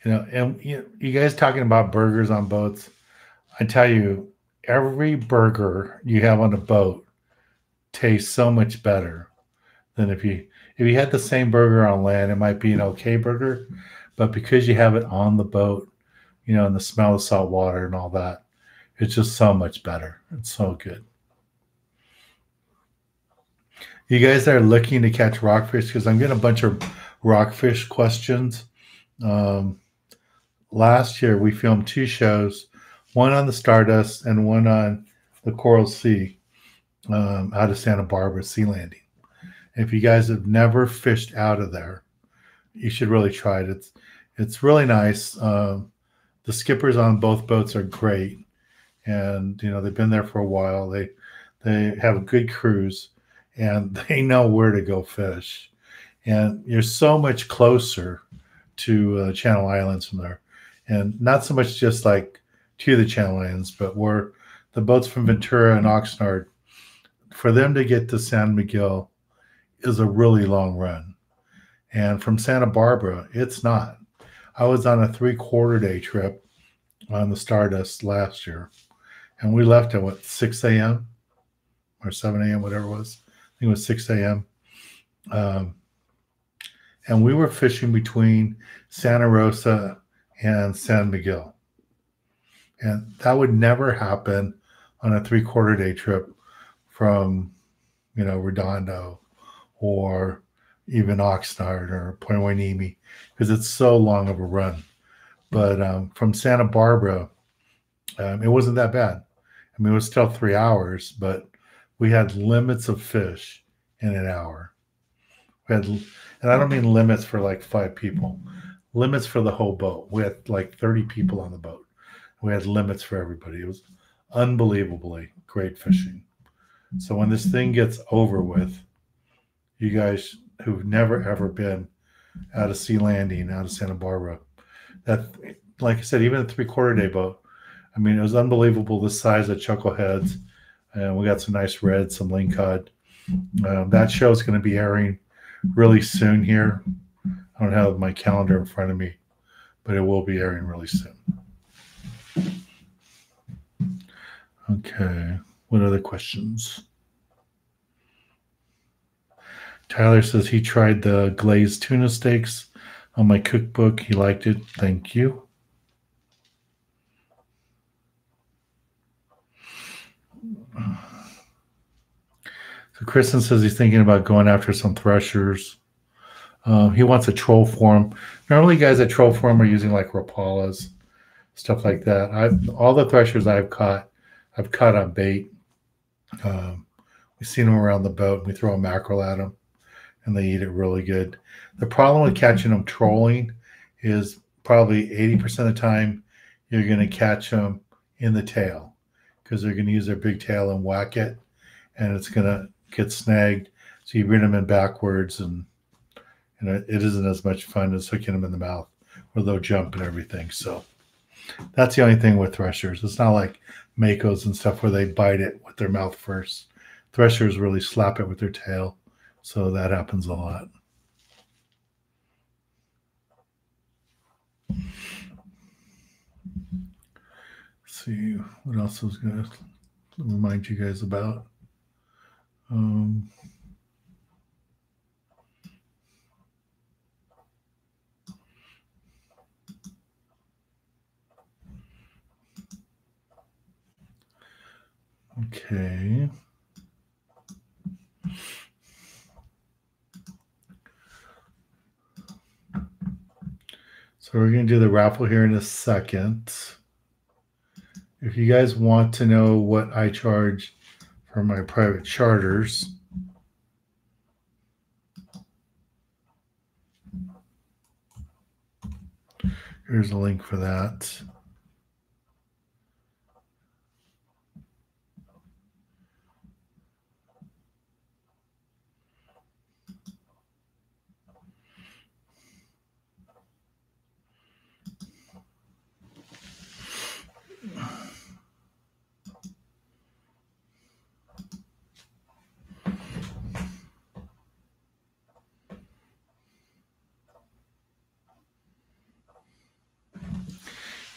And you guys talking about burgers on boats. I tell you, every burger you have on a boat tastes so much better than if you had the same burger on land. It might be an okay burger, but because you have it on the boat, and the smell of salt water and all that, it's just so much better. It's so good. You guys are looking to catch rockfish, because I'm getting a bunch of rockfish questions. Last year we filmed 2 shows, one on the Stardust and one on the Coral Sea, out of Santa Barbara Sea Landing. If you guys have never fished out of there, you should really try it. It's really nice. The skippers on both boats are great, and they've been there for a while. They have good crews, and they know where to go fish. And you're so much closer to Channel Islands from there, and not so much just like to the Channel Islands, but where the boats from Ventura and Oxnard, for them to get to San Miguel is a really long run. And from Santa Barbara, it's not. I was on a 3/4 day trip on the Stardust last year, and we left at what, 6 a.m. or 7 a.m., whatever it was. I think it was 6 a.m. And we were fishing between Santa Rosa and San Miguel. And that would never happen on a 3/4 day trip from, Redondo or even Oxnard or Point Hueneme, because it's so long of a run. But from Santa Barbara, it wasn't that bad. I mean, it was still 3 hours, but we had limits of fish in an hour. And I don't mean limits for like 5 people, limits for the whole boat. We had like 30 people on the boat. We had limits for everybody. It was unbelievably great fishing. So when this thing gets over with, you guys who've never ever been out of Sea Landing, out of Santa Barbara, that, like I said, even a 3/4 day boat, I mean, it was unbelievable the size of chuckleheads. And we got some nice reds, some lingcod. That show is going to be airing really soon here. I don't have my calendar in front of me, but it will be airing really soon. Okay, what other questions? Tyler says he tried the glazed tuna steaks on my cookbook. He liked it. Thank you. So Kristen says he's thinking about going after some threshers. He wants a troll form. Normally guys at troll form are using like Rapalas, stuff like that. All the threshers I've caught on bait. We've seen them around the boat, and we throw a mackerel at them, and they eat it really good. The problem with catching them trolling is probably 80% of the time you're going to catch them in the tail, because they're going to use their big tail and whack it, and it's going to get snagged. So you bring them in backwards, and it isn't as much fun as hooking them in the mouth where they'll jump and everything. So that's the only thing with threshers. It's not like makos and stuff where they bite it with their mouth first. Threshers really slap it with their tail. So that happens a lot. Let's see what else I was going to remind you guys about. Okay. So we're going to do the raffle here in a second. If you guys want to know what I charge for my private charters, here's a link for that.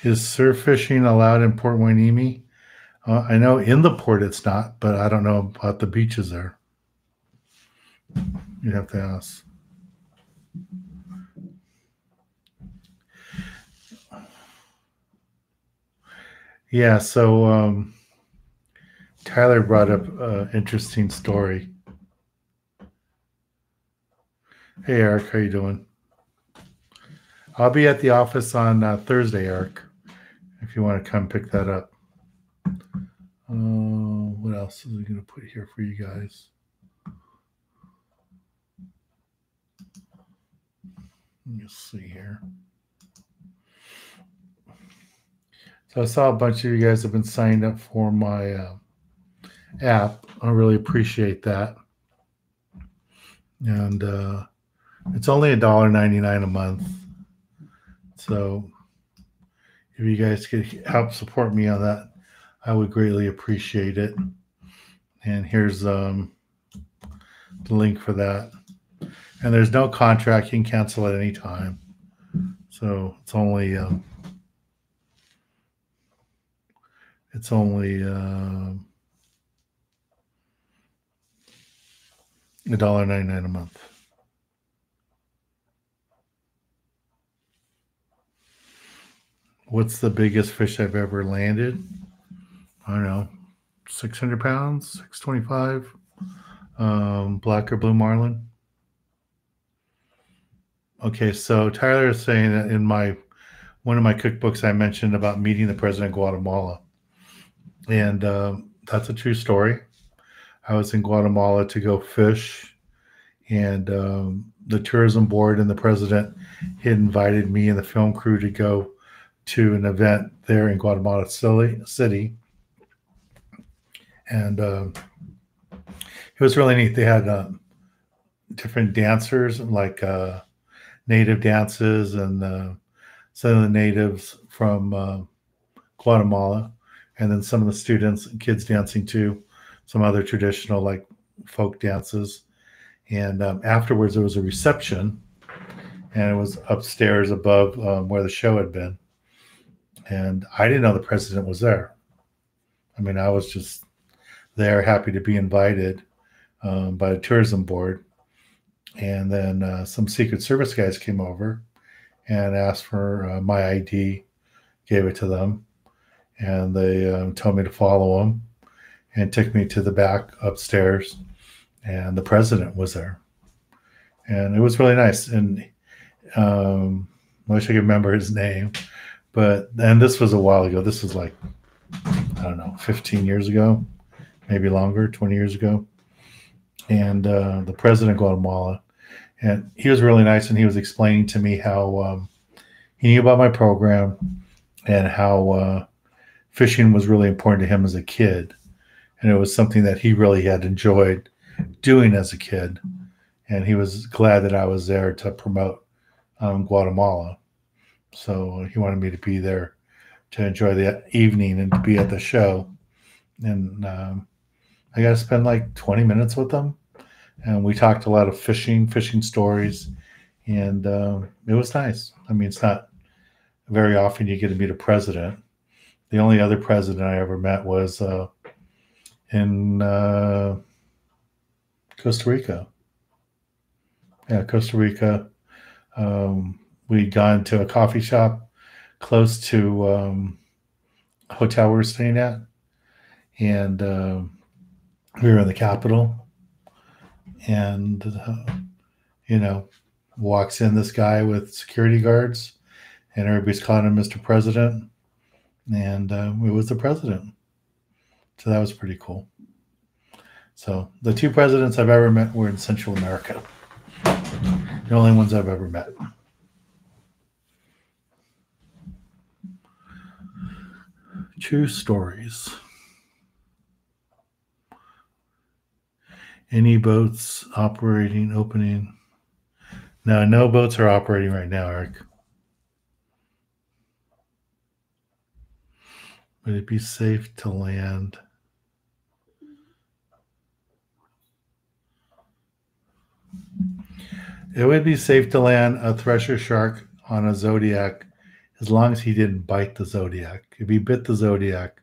Is surf fishing allowed in Port Hueneme? I know in the port it's not, but I don't know about the beaches there. You'd have to ask. Yeah, so Tyler brought up an interesting story. Hey, Eric, how you doing? I'll be at the office on Thursday, Eric, if you want to come pick that up. What else is I going to put here for you guys? Let me see here. So I saw a bunch of you guys have been signed up for my app. I really appreciate that. And it's only $1.99 a month. So if you guys could help support me on that, I would greatly appreciate it. And here's the link for that. And there's no contract. You can cancel at any time. So it's only $1.99 a month. What's the biggest fish I've ever landed? I don't know, 600 pounds, 625. Black or blue marlin. Okay, so Tyler is saying that in one of my cookbooks I mentioned about meeting the president of Guatemala, and that's a true story. I was in Guatemala to go fish, and the tourism board and the president had invited me and the film crew to go to an event there in Guatemala City, and it was really neat. They had different dancers, like native dances, and some of the natives from Guatemala, and then some of the students and kids dancing too, some other traditional like folk dances. And afterwards, there was a reception, and it was upstairs above where the show had been. And I didn't know the president was there. I mean, I was just there, happy to be invited by the tourism board. And then some Secret Service guys came over and asked for my ID, gave it to them, and they told me to follow them and took me to the back upstairs, and the president was there. And it was really nice. And I wish I could remember his name, and this was a while ago. This was like, I don't know, 15 years ago, maybe longer, 20 years ago. And the president of Guatemala, and he was really nice, and he was explaining to me how he knew about my program and how fishing was really important to him as a kid. And it was something that he really had enjoyed doing as a kid. And he was glad that I was there to promote Guatemala. So he wanted me to be there to enjoy the evening and to be at the show. And I got to spend like 20 minutes with them. And we talked a lot of fishing stories. And it was nice. I mean, it's not very often you get to meet a president. The only other president I ever met was in Costa Rica. Yeah, Costa Rica. We'd gone to a coffee shop close to a hotel we were staying at, and we were in the capital. And walks in this guy with security guards, and everybody's calling him Mr. President, and it was the president. So that was pretty cool. So the two presidents I've ever met were in Central America. The only ones I've ever met. True stories. Any boats operating, opening? No boats are operating right now, Eric. Would it be safe to land? It would be safe to land a thresher shark on a Zodiac as long as he didn't bite the Zodiac. If he bit the Zodiac,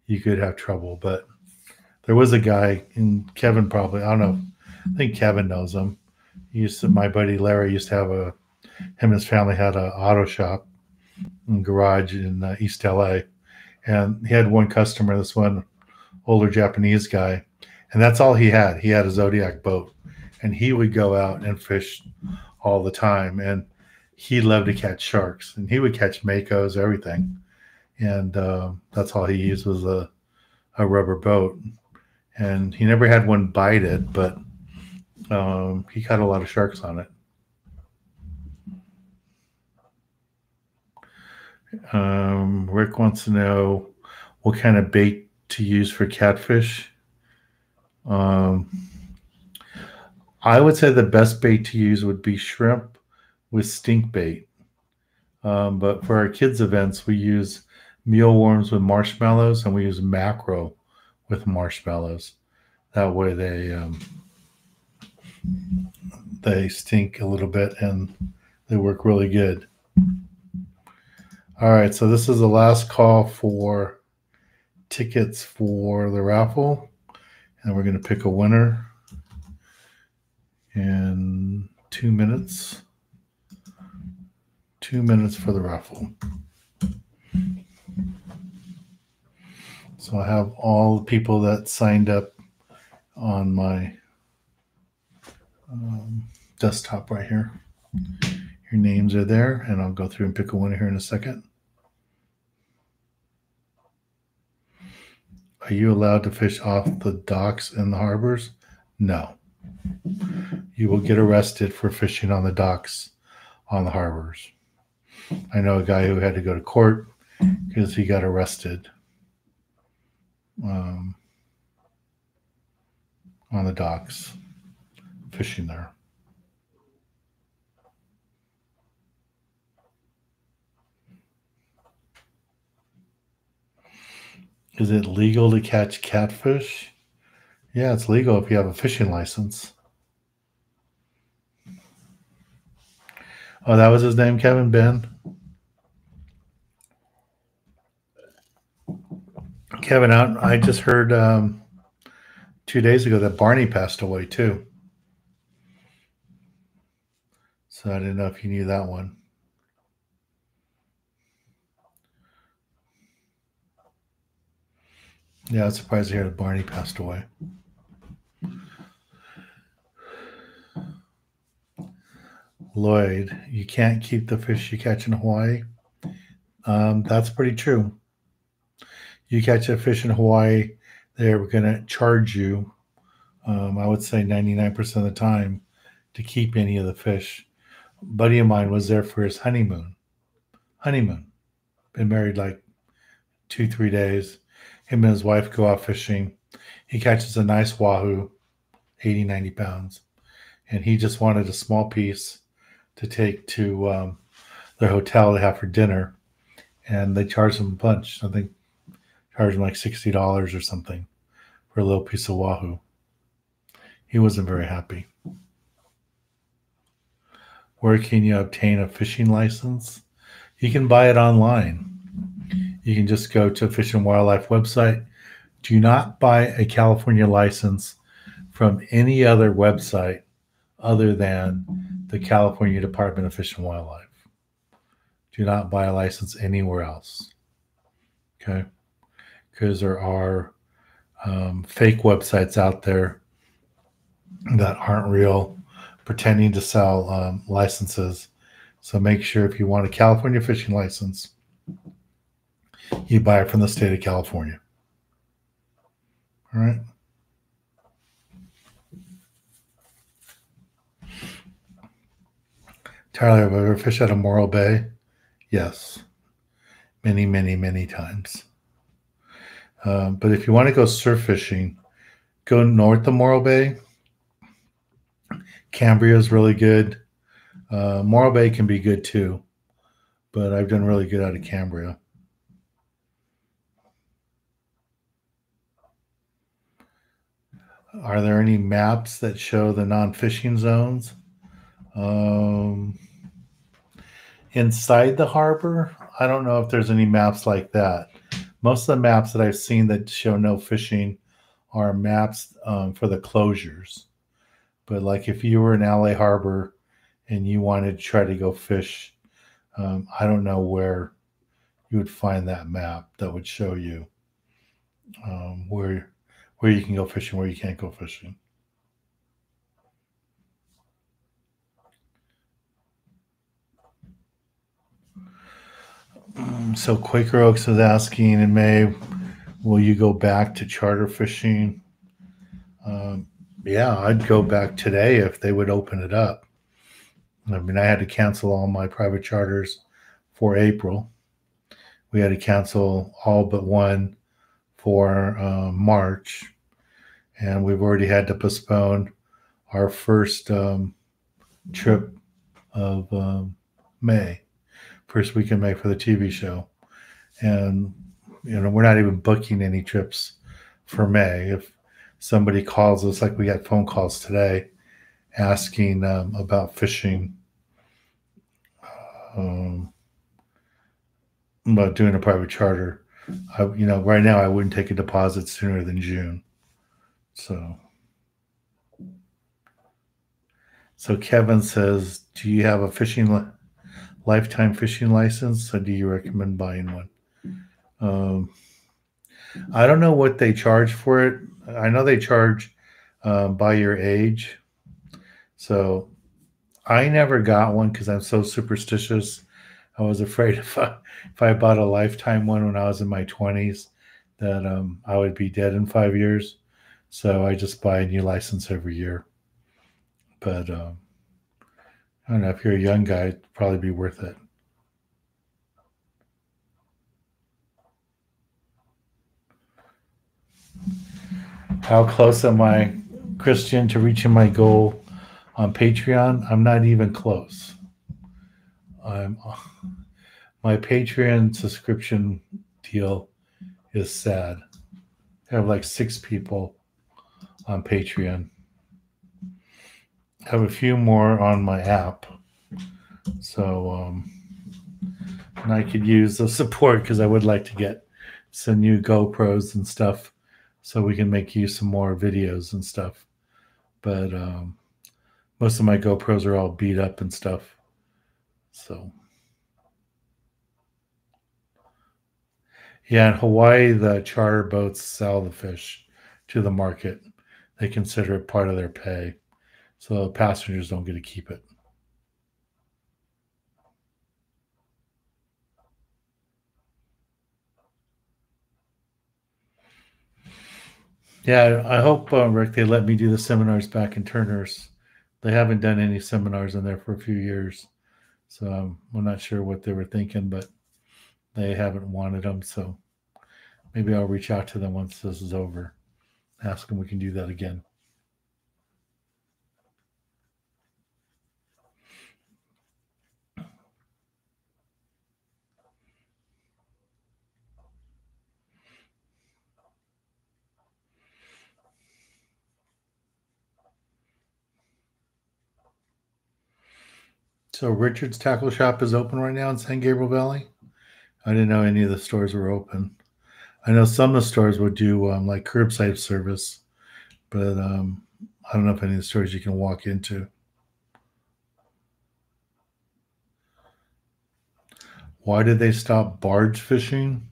you could have trouble. But there was a guy, and Kevin probably, I don't know, I think Kevin knows him. My buddy Larry used to have him and his family had an auto shop and garage in East LA. And he had one customer, this one older Japanese guy, and that's all he had. He had a Zodiac boat, and he would go out and fish all the time. And he loved to catch sharks, and he would catch makos, everything. And that's all he used was a rubber boat. And he never had one bite it, but he caught a lot of sharks on it. Rick wants to know what kind of bait to use for catfish. I would say the best bait to use would be shrimp with stink bait. But for our kids' events, we use mealworms with marshmallows, and we use mackerel with marshmallows. That way they stink a little bit and they work really good. All right, so this is the last call for tickets for the raffle, and we're going to pick a winner in 2 minutes. 2 minutes for the raffle. So I have all the people that signed up on my desktop right here. Your names are there, and I'll go through and pick a winner here in a second. Are you allowed to fish off the docks in the harbors? No. You will get arrested for fishing on the docks on the harbors. I know a guy who had to go to court because he got arrested on the docks fishing there. Is it legal to catch catfish? Yeah, it's legal if you have a fishing license. Oh, that was his name, Kevin? Ben? Kevin, I just heard 2 days ago that Barney passed away too. So I didn't know if you knew that one. Yeah, I was surprised to hear that Barney passed away. Lloyd, you can't keep the fish you catch in Hawaii. That's pretty true. You catch a fish in Hawaii, they're going to charge you, I would say 99% of the time, to keep any of the fish. A buddy of mine was there for his honeymoon. Been married like 2-3 days. Him and his wife go out fishing. He catches a nice wahoo, 80, 90 pounds. And he just wanted a small piece to take to their hotel to have for dinner. And they charged him a bunch. I think charged him like $60 or something for a little piece of wahoo. He wasn't very happy. Where can you obtain a fishing license? You can buy it online. You can just go to Fish and Wildlife website. Do not buy a California license from any other website other than the California Department of Fish and Wildlife. Do not buy a license anywhere else. Okay? Because there are fake websites out there that aren't real, pretending to sell licenses. So make sure if you want a California fishing license, you buy it from the state of California. All right. Tyler, have I ever fished out of Morro Bay? Yes. Many, many, many times. But if you want to go surf fishing, go north of Morro Bay. Cambria is really good. Morro Bay can be good too, but I've done really good out of Cambria. Are there any maps that show the non-fishing zones? Inside the harbor, I don't know if there's any maps like that. Most of the maps that I've seen that show no fishing are maps for the closures. But like if you were in LA Harbor and you wanted to try to go fish, I don't know where you would find that map that would show you where you can go fishing, where you can't go fishing. So Quaker Oaks is asking in May, will you go back to charter fishing? Yeah, I'd go back today if they would open it up. I mean, I had to cancel all my private charters for April. We had to cancel all but one for March. And we've already had to postpone our first trip of May, first week in May for the TV show. And, you know, we're not even booking any trips for May. If somebody calls us, like we got phone calls today, asking about fishing, about doing a private charter. Right now I wouldn't take a deposit sooner than June. So Kevin says, do you have a lifetime fishing license, or do you recommend buying one? I don't know what they charge for it. I know they charge by your age. So I never got one because I'm so superstitious. I was afraid if I bought a lifetime one when I was in my 20s that I would be dead in 5 years. So I just buy a new license every year. But I don't know, if you're a young guy, it'd probably be worth it. How close am I, Christian, to reaching my goal on Patreon? I'm not even close. My Patreon subscription deal is sad. I have like 6 people on Patreon. I have a few more on my app. So, and I could use the support because I would like to get some new GoPros and stuff so we can make you some more videos and stuff. But most of my GoPros are all beat up and stuff. So, yeah, in Hawaii, the charter boats sell the fish to the market. They consider it part of their pay. So passengers don't get to keep it. Yeah, I hope, Rick, they let me do the seminars back in Turner's. They haven't done any seminars in there for a few years. So I'm not sure what they were thinking, but they haven't wanted them. So maybe I'll reach out to them once this is over. Ask them we can do that again. So Richard's Tackle Shop is open right now in San Gabriel Valley. I didn't know any of the stores were open. I know some of the stores would do like curbside service, but I don't know if any of the stores you can walk into. Why did they stop barge fishing?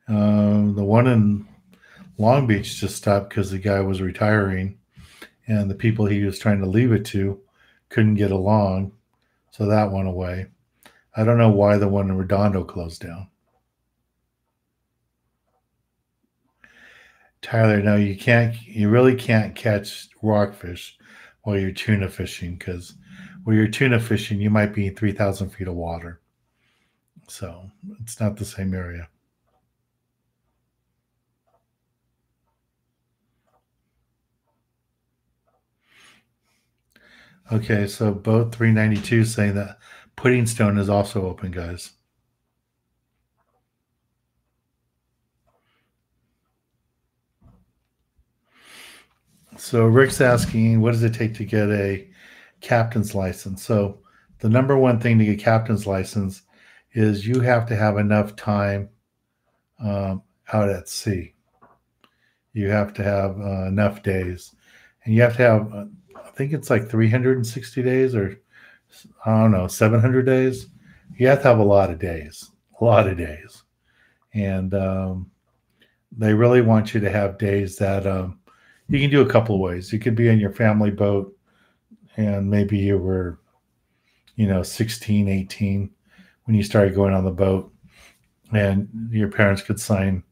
The one in Long Beach just stopped because the guy was retiring and the people he was trying to leave it to couldn't get along. So that went away. I don't know why the one in Redondo closed down. Tyler, no, you really can't catch rockfish while you're tuna fishing because while you're tuna fishing, you might be in 3,000 feet of water. So it's not the same area. Okay, so boat 392 saying that Pudding Stone is also open, guys. So Rick's asking, what does it take to get a captain's license? So the number one thing to get captain's license is you have to have enough time out at sea. You have to have enough days, and you have to have, I think it's like 360 days, or I don't know, 700 days. You have to have a lot of days, and they really want you to have days that you can do a couple of ways. You could be in your family boat, and maybe you were, 16, 18 when you started going on the boat, and your parents could sign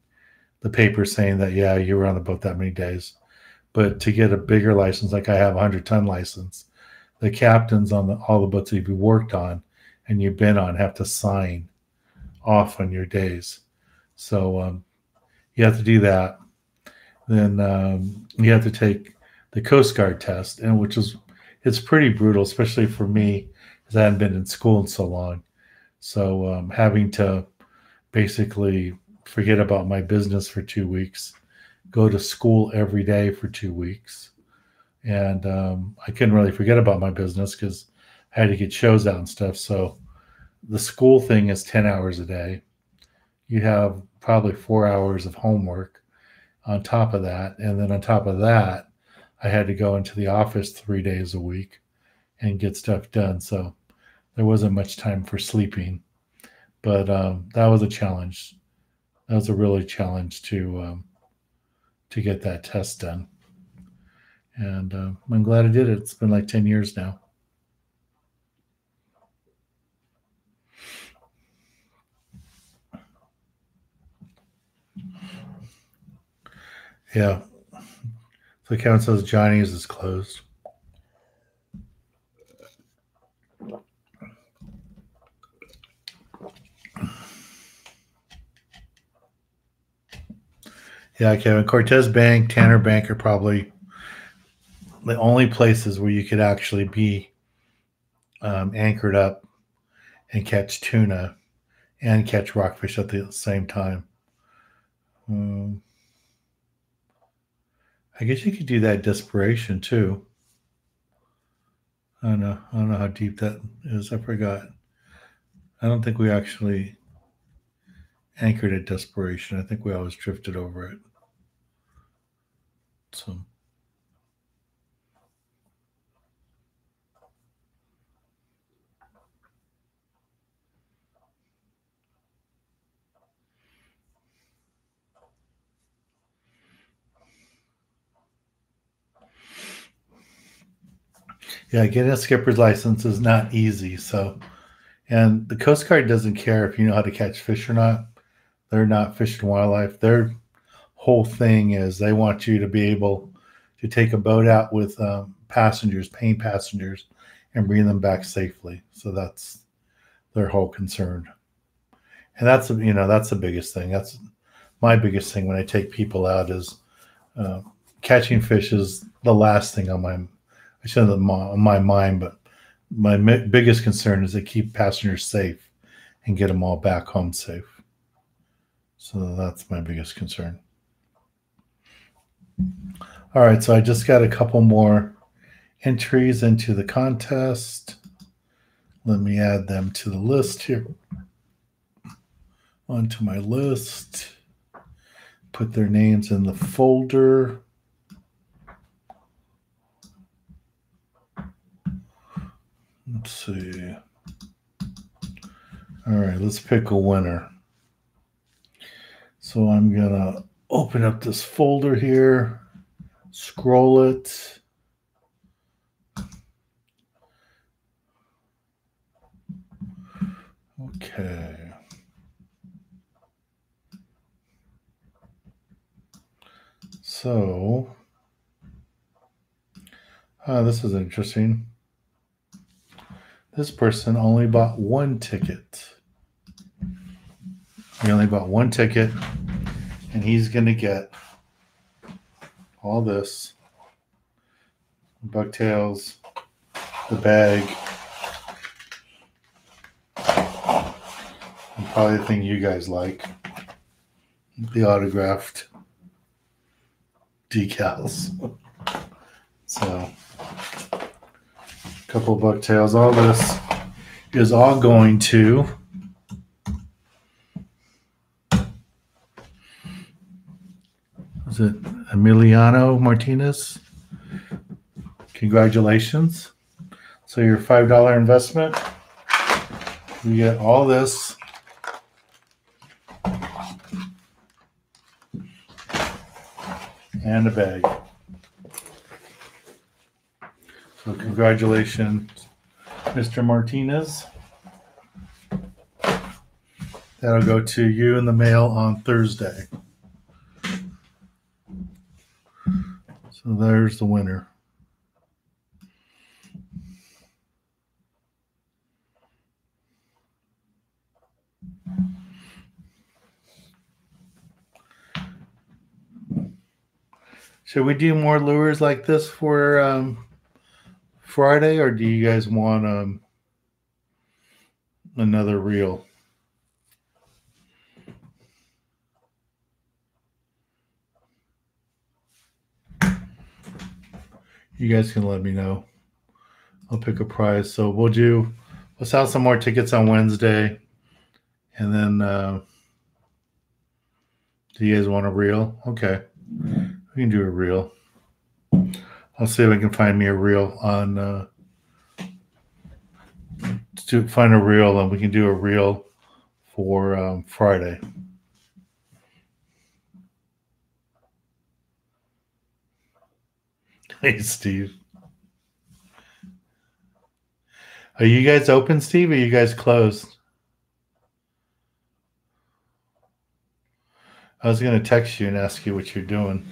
the paper saying that, yeah, you were on the boat that many days. But to get a bigger license, like I have a 100-ton license, the captains on all the boats that you've worked on and you've been on have to sign off on your days. So you have to do that. Then you have to take the Coast Guard test, and it's pretty brutal, especially for me because I hadn't been in school in so long. So having to basically forget about my business for 2 weeks, go to school every day for 2 weeks, And I couldn't really forget about my business because I had to get shows out and stuff. So the school thing is 10 hours a day. You have probably 4 hours of homework on top of that. And then on top of that, I had to go into the office 3 days a week and get stuff done. So there wasn't much time for sleeping. But that was a challenge. That was a really challenge to get that test done. And I'm glad I did it. It's been like 10 years now. Yeah. So Kevin says Johnny's is closed. Yeah, Kevin. Cortez Bank, Tanner Bank are probably the only places where you could actually be anchored up and catch tuna and catch rockfish at the same time. I guess you could do that desperation too. I don't know. I don't know how deep that is. I forgot. I don't think we actually anchored at desperation. I think we always drifted over it. So yeah, getting a skipper's license is not easy. So, and the Coast Guard doesn't care if you know how to catch fish or not. They're not fish and wildlife. Their whole thing is they want you to be able to take a boat out with passengers, paying passengers, and bring them back safely. So that's their whole concern. And that's that's the biggest thing. That's my biggest thing when I take people out is catching fish is the last thing on my mind, but my biggest concern is to keep passengers safe and get them all back home safe. So that's my biggest concern. All right, so I just got a couple more entries into the contest. Let me add them to the list here. Onto my list. Put their names in the folder. Let's see. All right, let's pick a winner. So I'm going to open up this folder here, scroll it. Okay. So, this is interesting. This person only bought one ticket. He only bought one ticket, and he's going to get all this. Bucktails, the bag, and probably the thing you guys like, the autographed decals. So, a couple of Bucktails. All this is all going to it Emiliano Martinez? Congratulations. So your $5 investment, you get all this. And a bag. So congratulations, Mr. Martinez. That'll go to you in the mail on Thursday. So there's the winner. Should we do more lures like this for Friday, or do you guys want another reel? You guys can let me know. I'll pick a prize. So we'll sell some more tickets on Wednesday. And then, do you guys want a reel? Okay. We can do a reel. I'll see if I can find me a reel on, to find a reel, and we can do a reel for Friday. Hey, Steve. Are you guys open, Steve, or are you guys closed? I was going to text you and ask you what you're doing.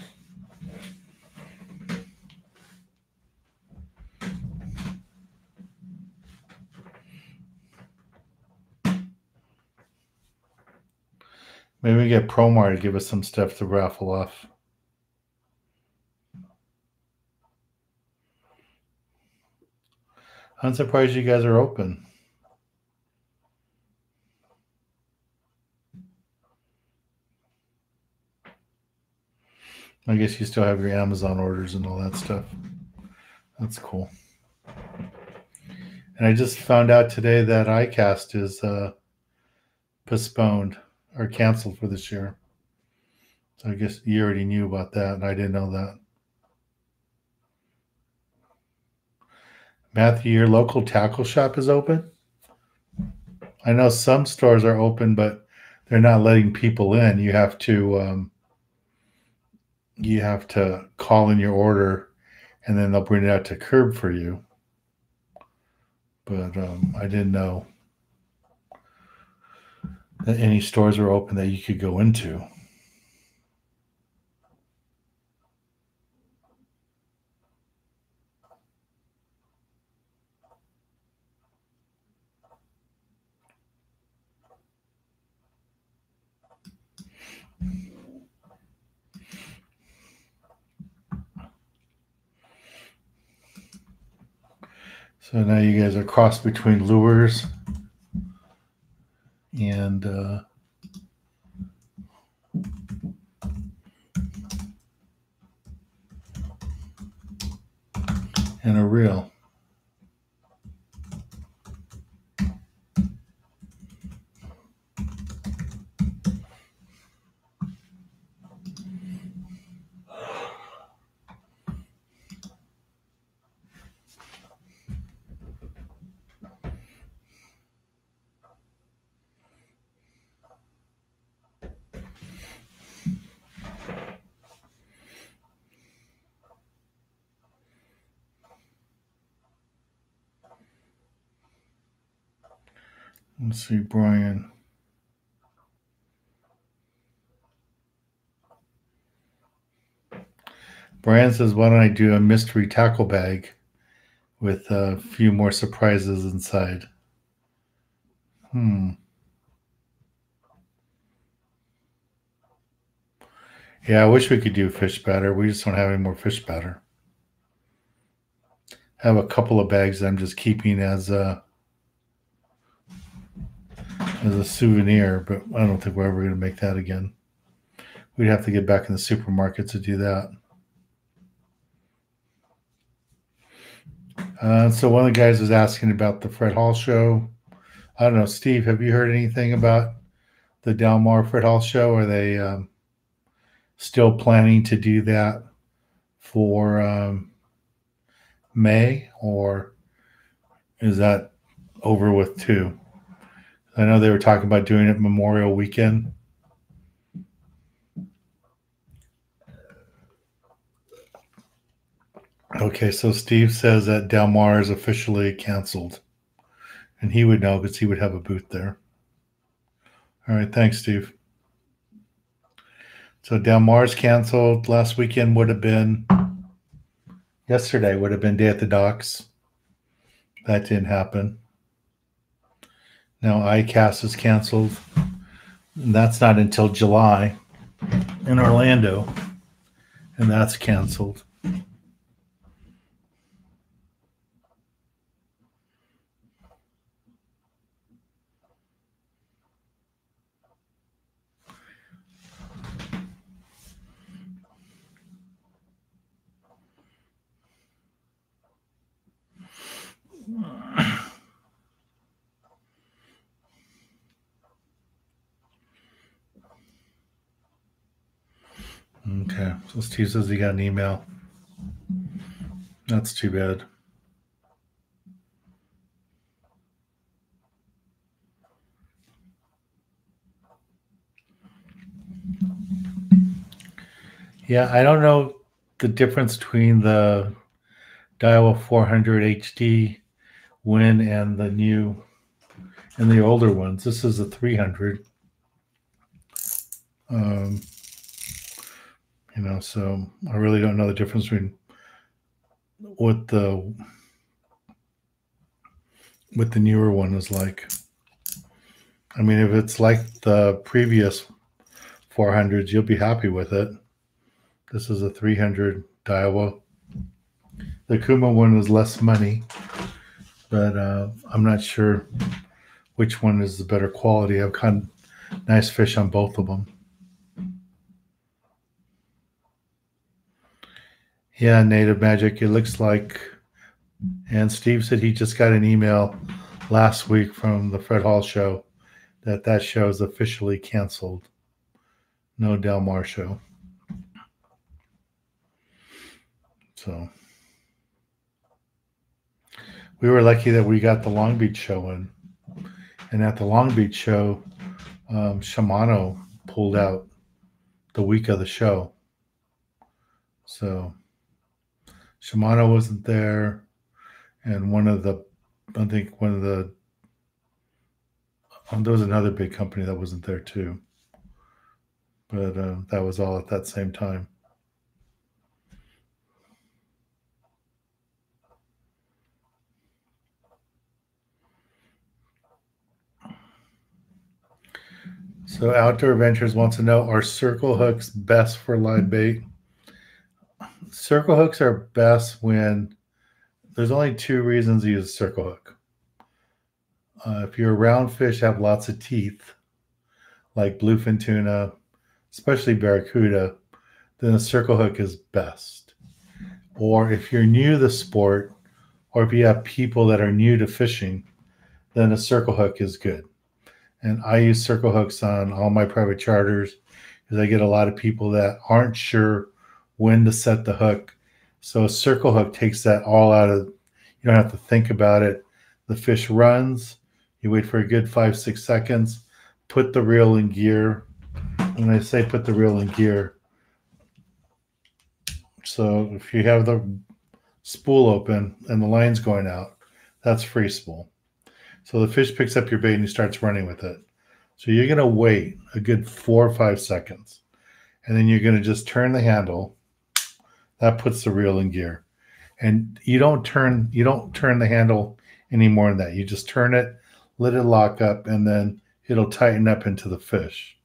Maybe we get Promar to give us some stuff to raffle off. I'm surprised you guys are open. I guess you still have your Amazon orders and all that stuff. That's cool. And I just found out today that iCast is postponed or canceled for this year. So I guess you already knew about that, and I didn't know that. Matthew, your local tackle shop is open? I know some stores are open, but they're not letting people in. You have to call in your order, and then they'll bring it out to curb for you. But I didn't know that any stores were open that you could go into. So now you guys are crossed between lures and a reel. Let's see, Brian. Brian says, why don't I do a mystery tackle bag with a few more surprises inside? Yeah, I wish we could do fish batter. We just don't have any more fish batter. I have a couple of bags that I'm just keeping as a souvenir, but I don't think we're ever going to make that again. We'd have to get back in the supermarket to do that. So one of the guys was asking about the Fred Hall show. I don't know, Steve, have you heard anything about the Del Mar Fred Hall show? Are they still planning to do that for May, or is that over with too? I know they were talking about doing it Memorial Weekend. Okay, so Steve says that Del Mar is officially canceled. And he would know because he would have a booth there. All right, thanks, Steve. So Del Mar's canceled. Last weekend would have been, yesterday would have been Day at the Docks. That didn't happen. Now ICAST is canceled. And that's not until July in Orlando. And that's canceled. Okay, so Steve says he got an email. That's too bad. Yeah, I don't know the difference between the Daiwa 400 HD Win and the new and the older ones. This is a 300. You know, so I really don't know the difference between what the newer one is like. I mean, if it's like the previous 400s, you'll be happy with it. This is a 300 Daiwa. The Kuma one is less money, but I'm not sure which one is the better quality. I've caught nice fish on both of them. Yeah, Native Magic, it looks like. And Steve said he just got an email last week from the Fred Hall show that show is officially canceled. No Del Mar show. So we were lucky that we got the Long Beach show in. And at the Long Beach show, Shimano pulled out the week of the show. So Shimano wasn't there. And there was another big company that wasn't there too. But that was all at that same time. So Outdoor Adventures wants to know, are circle hooks best for live bait? Circle hooks are best when there's only two reasons to use a circle hook. If you're around fish have lots of teeth, like bluefin tuna, especially barracuda, then a circle hook is best. Or if you're new to the sport, or if you have people that are new to fishing, then a circle hook is good. And I use circle hooks on all my private charters because I get a lot of people that aren't sure when to set the hook. So a circle hook takes that all out of, you don't have to think about it. The fish runs, you wait for a good 5-6 seconds, put the reel in gear. When I say put the reel in gear, so if you have the spool open and the line's going out, that's free spool. So the fish picks up your bait and he starts running with it. So you're going to wait a good 4 or 5 seconds. And then you're going to just turn the handle. That puts the reel in gear. And you don't turn the handle any more than that. You just turn it, let it lock up, and then it'll tighten up into the fish.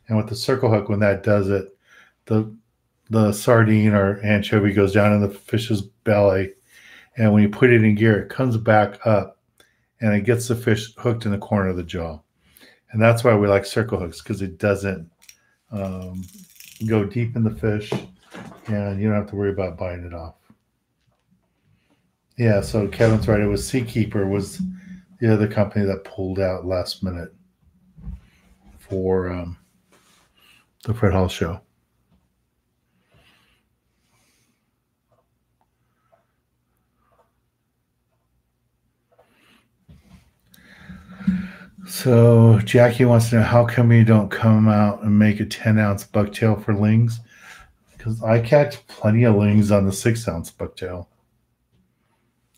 And with the circle hook, when that does it, the sardine or anchovy goes down in the fish's belly. And when you put it in gear, it comes back up. And it gets the fish hooked in the corner of the jaw. And that's why we like circle hooks, because it doesn't go deep in the fish, and you don't have to worry about biting it off. Yeah, so Kevin's right. It was Seakeeper was the other company that pulled out last minute for the Fred Hall show. So Jackie wants to know, how come you don't come out and make a 10-ounce bucktail for lings? Because I catch plenty of lings on the 6-ounce bucktail.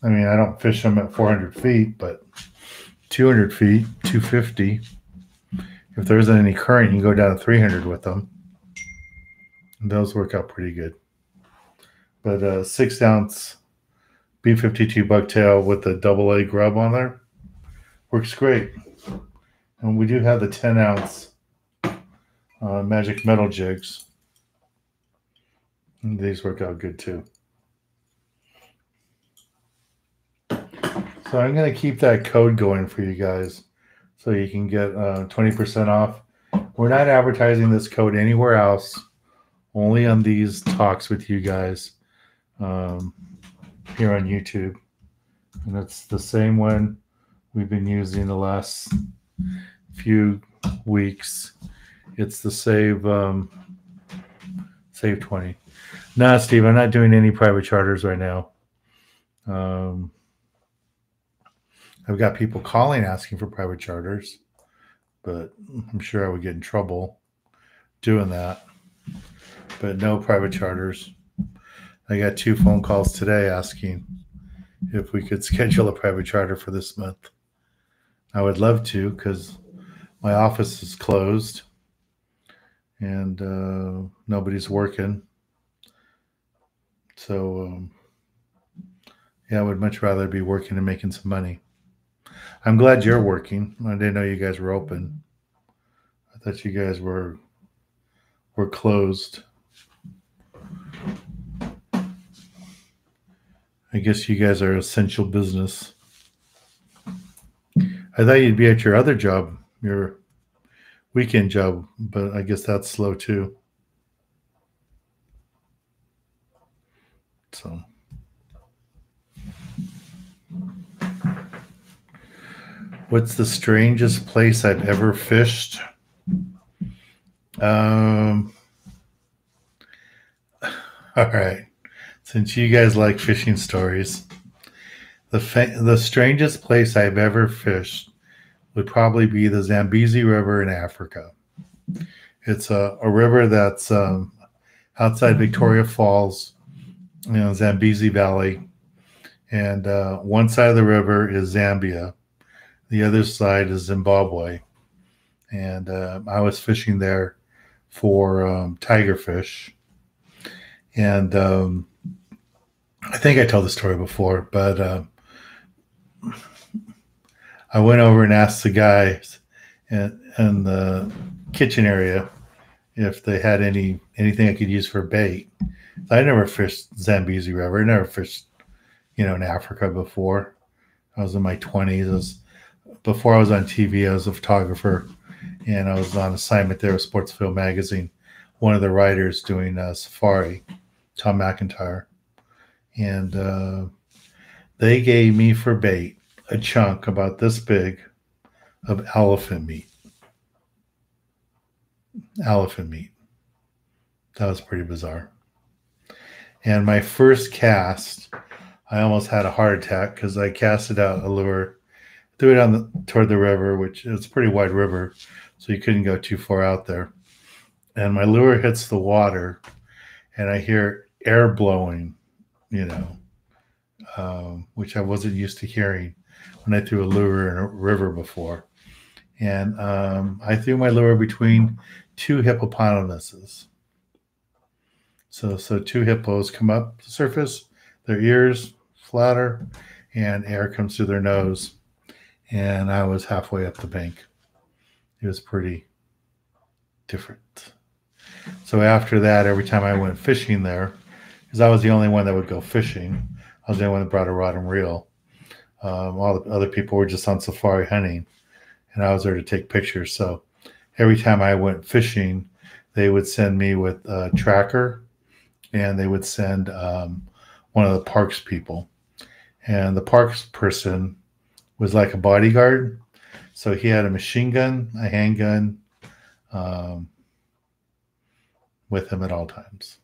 I mean, I don't fish them at 400 feet, but 200 feet, 250. If there isn't any current, you can go down to 300 with them. And those work out pretty good. But 6-ounce B52 bucktail with the AA grub on there works great. And we do have the 10-ounce magic metal jigs. And these work out good too. So I'm going to keep that code going for you guys so you can get 20% off. We're not advertising this code anywhere else, only on these talks with you guys here on YouTube. And it's the same one we've been using the last few weeks. It's the Save 20. Nah, Steve, I'm not doing any private charters right now. I've got people calling asking for private charters, but I'm sure I would get in trouble doing that. But no private charters. I got 2 phone calls today asking if we could schedule a private charter for this month. I would love to, because my office is closed and nobody's working. So, yeah, I would much rather be working and making some money. I'm glad you're working. I didn't know you guys were open. I thought you guys were closed. I guess you guys are essential business. I thought you'd be at your other job, your weekend job, but I guess that's slow too. So, what's the strangest place I've ever fished? All right. Since you guys like fishing stories, the strangest place I've ever fished would probably be the Zambezi River in Africa. It's a river that's outside Victoria Falls, Zambezi Valley. And one side of the river is Zambia. The other side is Zimbabwe. And I was fishing there for tigerfish. And I think I told the story before, but I went over and asked the guys in the kitchen area if they had anything I could use for bait. I never fished Zambezi River. I never fished, in Africa before. I was in my 20s. Before I was on TV, I was a photographer, and I was on assignment there with Sportsfield Magazine. One of the writers doing safari, Tom McIntyre. And they gave me for bait a chunk about this big of elephant meat. Elephant meat. That was pretty bizarre. And my first cast, I almost had a heart attack because I casted out a lure, threw it toward the river, which is a pretty wide river, so you couldn't go too far out there. And my lure hits the water, and I hear air blowing, which I wasn't used to hearing when I threw a lure in a river before. And I threw my lure between 2 hippopotamuses. So 2 hippos come up to the surface, their ears flatter, and air comes through their nose. And I was halfway up the bank. It was pretty different. So after that, every time I went fishing there, because I was the only one that would go fishing, I was the only one that brought a rod and reel. All the other people were just on safari hunting, and I was there to take pictures. So every time I went fishing, they would send me with a tracker, and they would send one of the parks people. And the parks person was like a bodyguard. So he had a machine gun, a handgun with him at all times.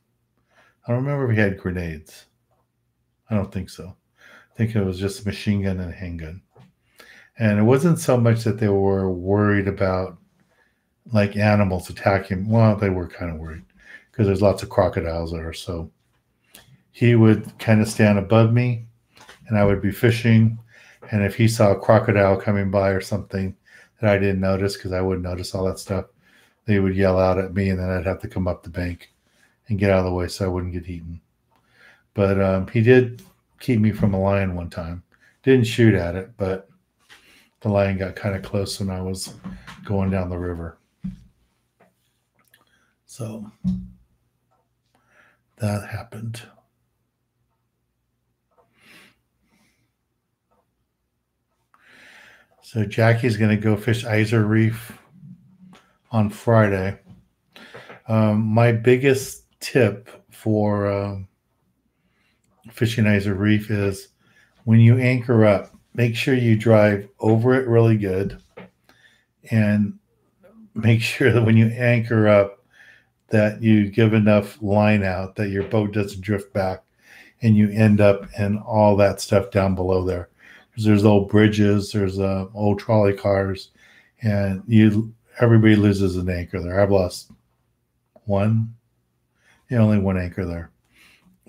I don't remember if he had grenades. I don't think so. I think it was just a machine gun and a handgun. And it wasn't so much that they were worried about like animals attacking. Well, they were kind of worried because there's lots of crocodiles there. So he would kind of stand above me and I would be fishing. And if he saw a crocodile coming by or something that I didn't notice, because I wouldn't notice all that stuff, they would yell out at me, and then I'd have to come up the bank and get out of the way so I wouldn't get eaten. But he did keep me from a lion one time. Didn't shoot at it, but the lion got kind of close when I was going down the river. So that happened. So Jackie's going to go fish Iser Reef on Friday. My biggest tip for fishing Iser Reef is when you anchor up, make sure you drive over it really good, and make sure that when you anchor up, that you give enough line out that your boat doesn't drift back and you end up in all that stuff down below there. Because there's old bridges, there's old trolley cars, and everybody loses an anchor there. I've lost only one anchor there.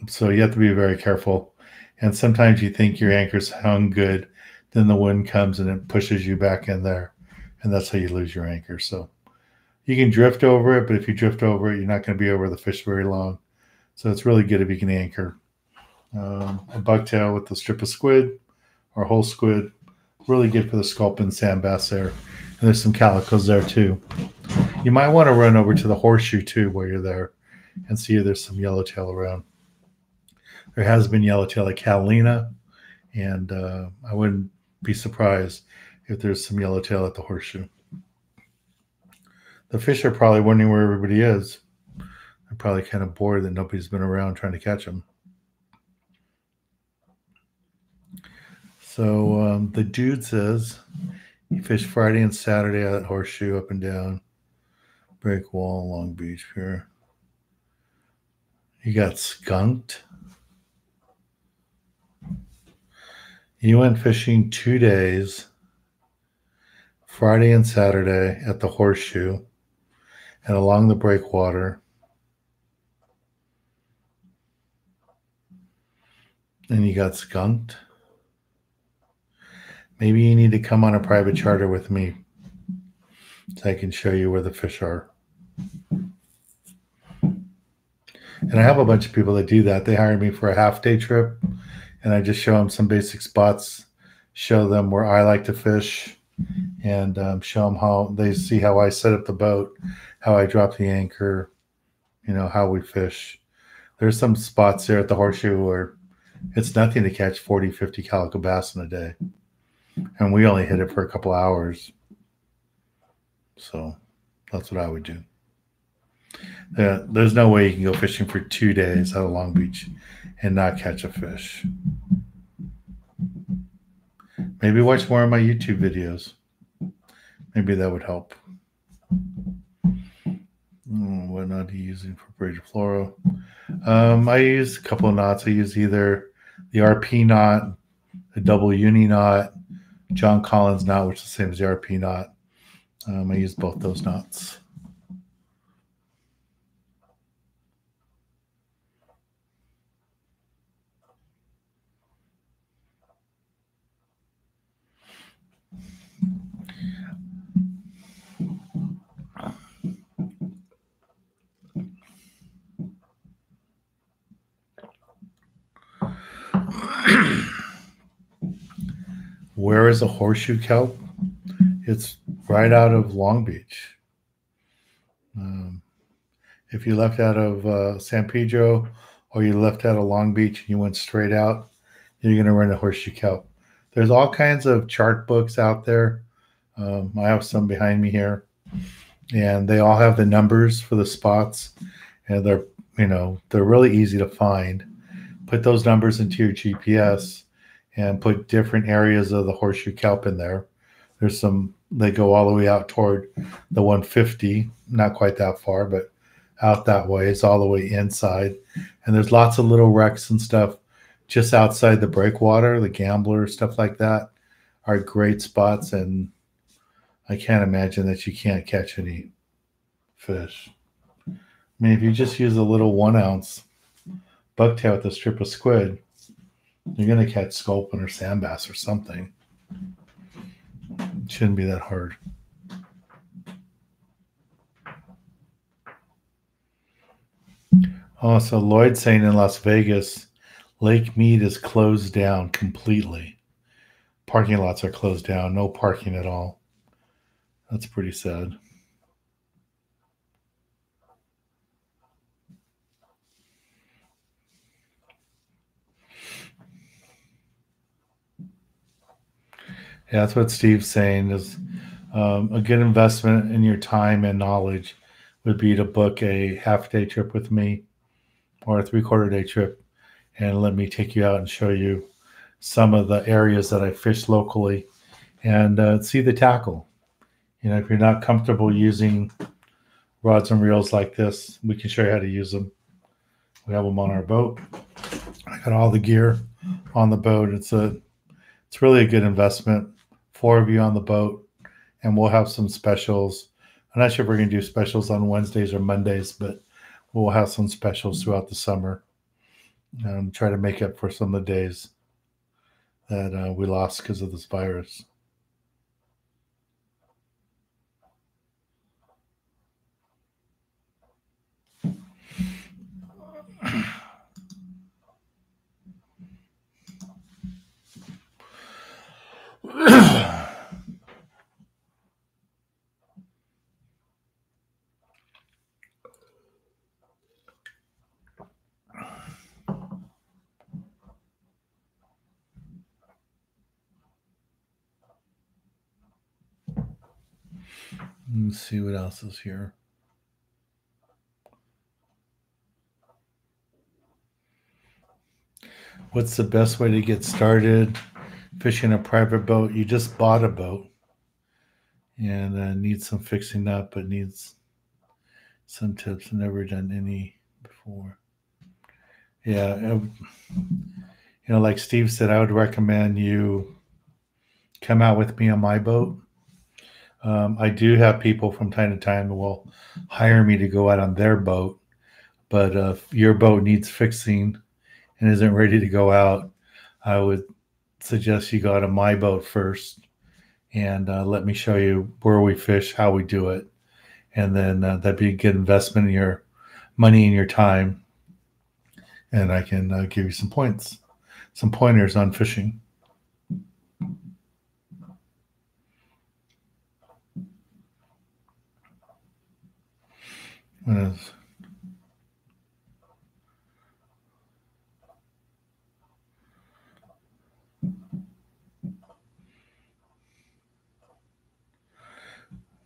So you have to be very careful. And sometimes you think your anchor's hung good, then the wind comes and it pushes you back in there, and that's how you lose your anchor. So you can drift over it, but if you drift over it, you're not going to be over the fish very long. So it's really good if you can anchor a bucktail with a strip of squid or whole squid. Really good for the sculpin sand bass there. And there's some calicos there too. You might want to run over to the horseshoe too while you're there and see if there's some yellowtail around. There has been yellowtail at Catalina, and I wouldn't be surprised if there's some yellowtail at the horseshoe. The fish are probably wondering where everybody is. They're probably kind of bored that nobody's been around trying to catch them. So the dude says he fished Friday and Saturday at horseshoe up and down. Break wall, Long Beach here. He got skunked. He went fishing 2 days, Friday and Saturday at the horseshoe and along the breakwater. And he got skunked. Maybe you need to come on a private charter with me so I can show you where the fish are. And I have a bunch of people that do that. They hire me for a half-day trip, and I just show them some basic spots, show them where I like to fish, and show them how they see how I set up the boat, how I drop the anchor, how we fish. There's some spots there at the horseshoe where it's nothing to catch 40, 50 calico bass in a day. And we only hit it for a couple hours. So that's what I would do. There's no way you can go fishing for 2 days out of Long Beach and not catch a fish. Maybe watch more of my YouTube videos. Maybe that would help. What knot are you using for braided Flora? I use a couple of knots. I use either the RP knot, the double uni knot, John Collins knot, which is the same as the RP knot. I use both those knots. Where is a horseshoe kelp? It's right out of Long Beach. If you left out of San Pedro or you left out of Long Beach and you went straight out, you're going to run a horseshoe kelp. There's all kinds of chart books out there. I have some behind me here, and they all have the numbers for the spots, and they're really easy to find. Put those numbers into your GPS and put different areas of the horseshoe kelp in there. There's some, they go all the way out toward the 150, not quite that far, but out that way. It's all the way inside. And there's lots of little wrecks and stuff just outside the breakwater, the Gambler, stuff like that are great spots. And I can't imagine that you can't catch any fish. I mean, if you just use a little 1 ounce bucktail with a strip of squid, you're going to catch sculpin or sand bass or something. It shouldn't be that hard. Oh, so Lloyd's saying in Las Vegas, Lake Mead is closed down completely. Parking lots are closed down. No parking at all. That's pretty sad. Yeah, that's what Steve's saying is a good investment in your time and knowledge would be to book a half-day trip with me or a 3/4 day trip and let me take you out and show you some of the areas that I fish locally and see the tackle. If you're not comfortable using rods and reels like this. We can show you how to use them. We have them on our boat. I got all the gear on the boat. It's really a good investment. 4 of you on the boat, and we'll have some specials. I'm not sure if we're going to do specials on Wednesdays or Mondays, but we'll have some specials throughout the summer and try to make up for some of the days that we lost because of this virus. Let's see what else is here. What's the best way to get started fishing a private boat? You just bought a boat and needs some fixing up, but needs some tips. I've never done any before. Yeah, like Steve said, I would recommend you come out with me on my boat. I do have people from time to time who will hire me to go out on their boat, but if your boat needs fixing and isn't ready to go out, I would suggest you go out on my boat first and let me show you where we fish, how we do it, and then that'd be a good investment in your money and your time, and I can give you some pointers on fishing.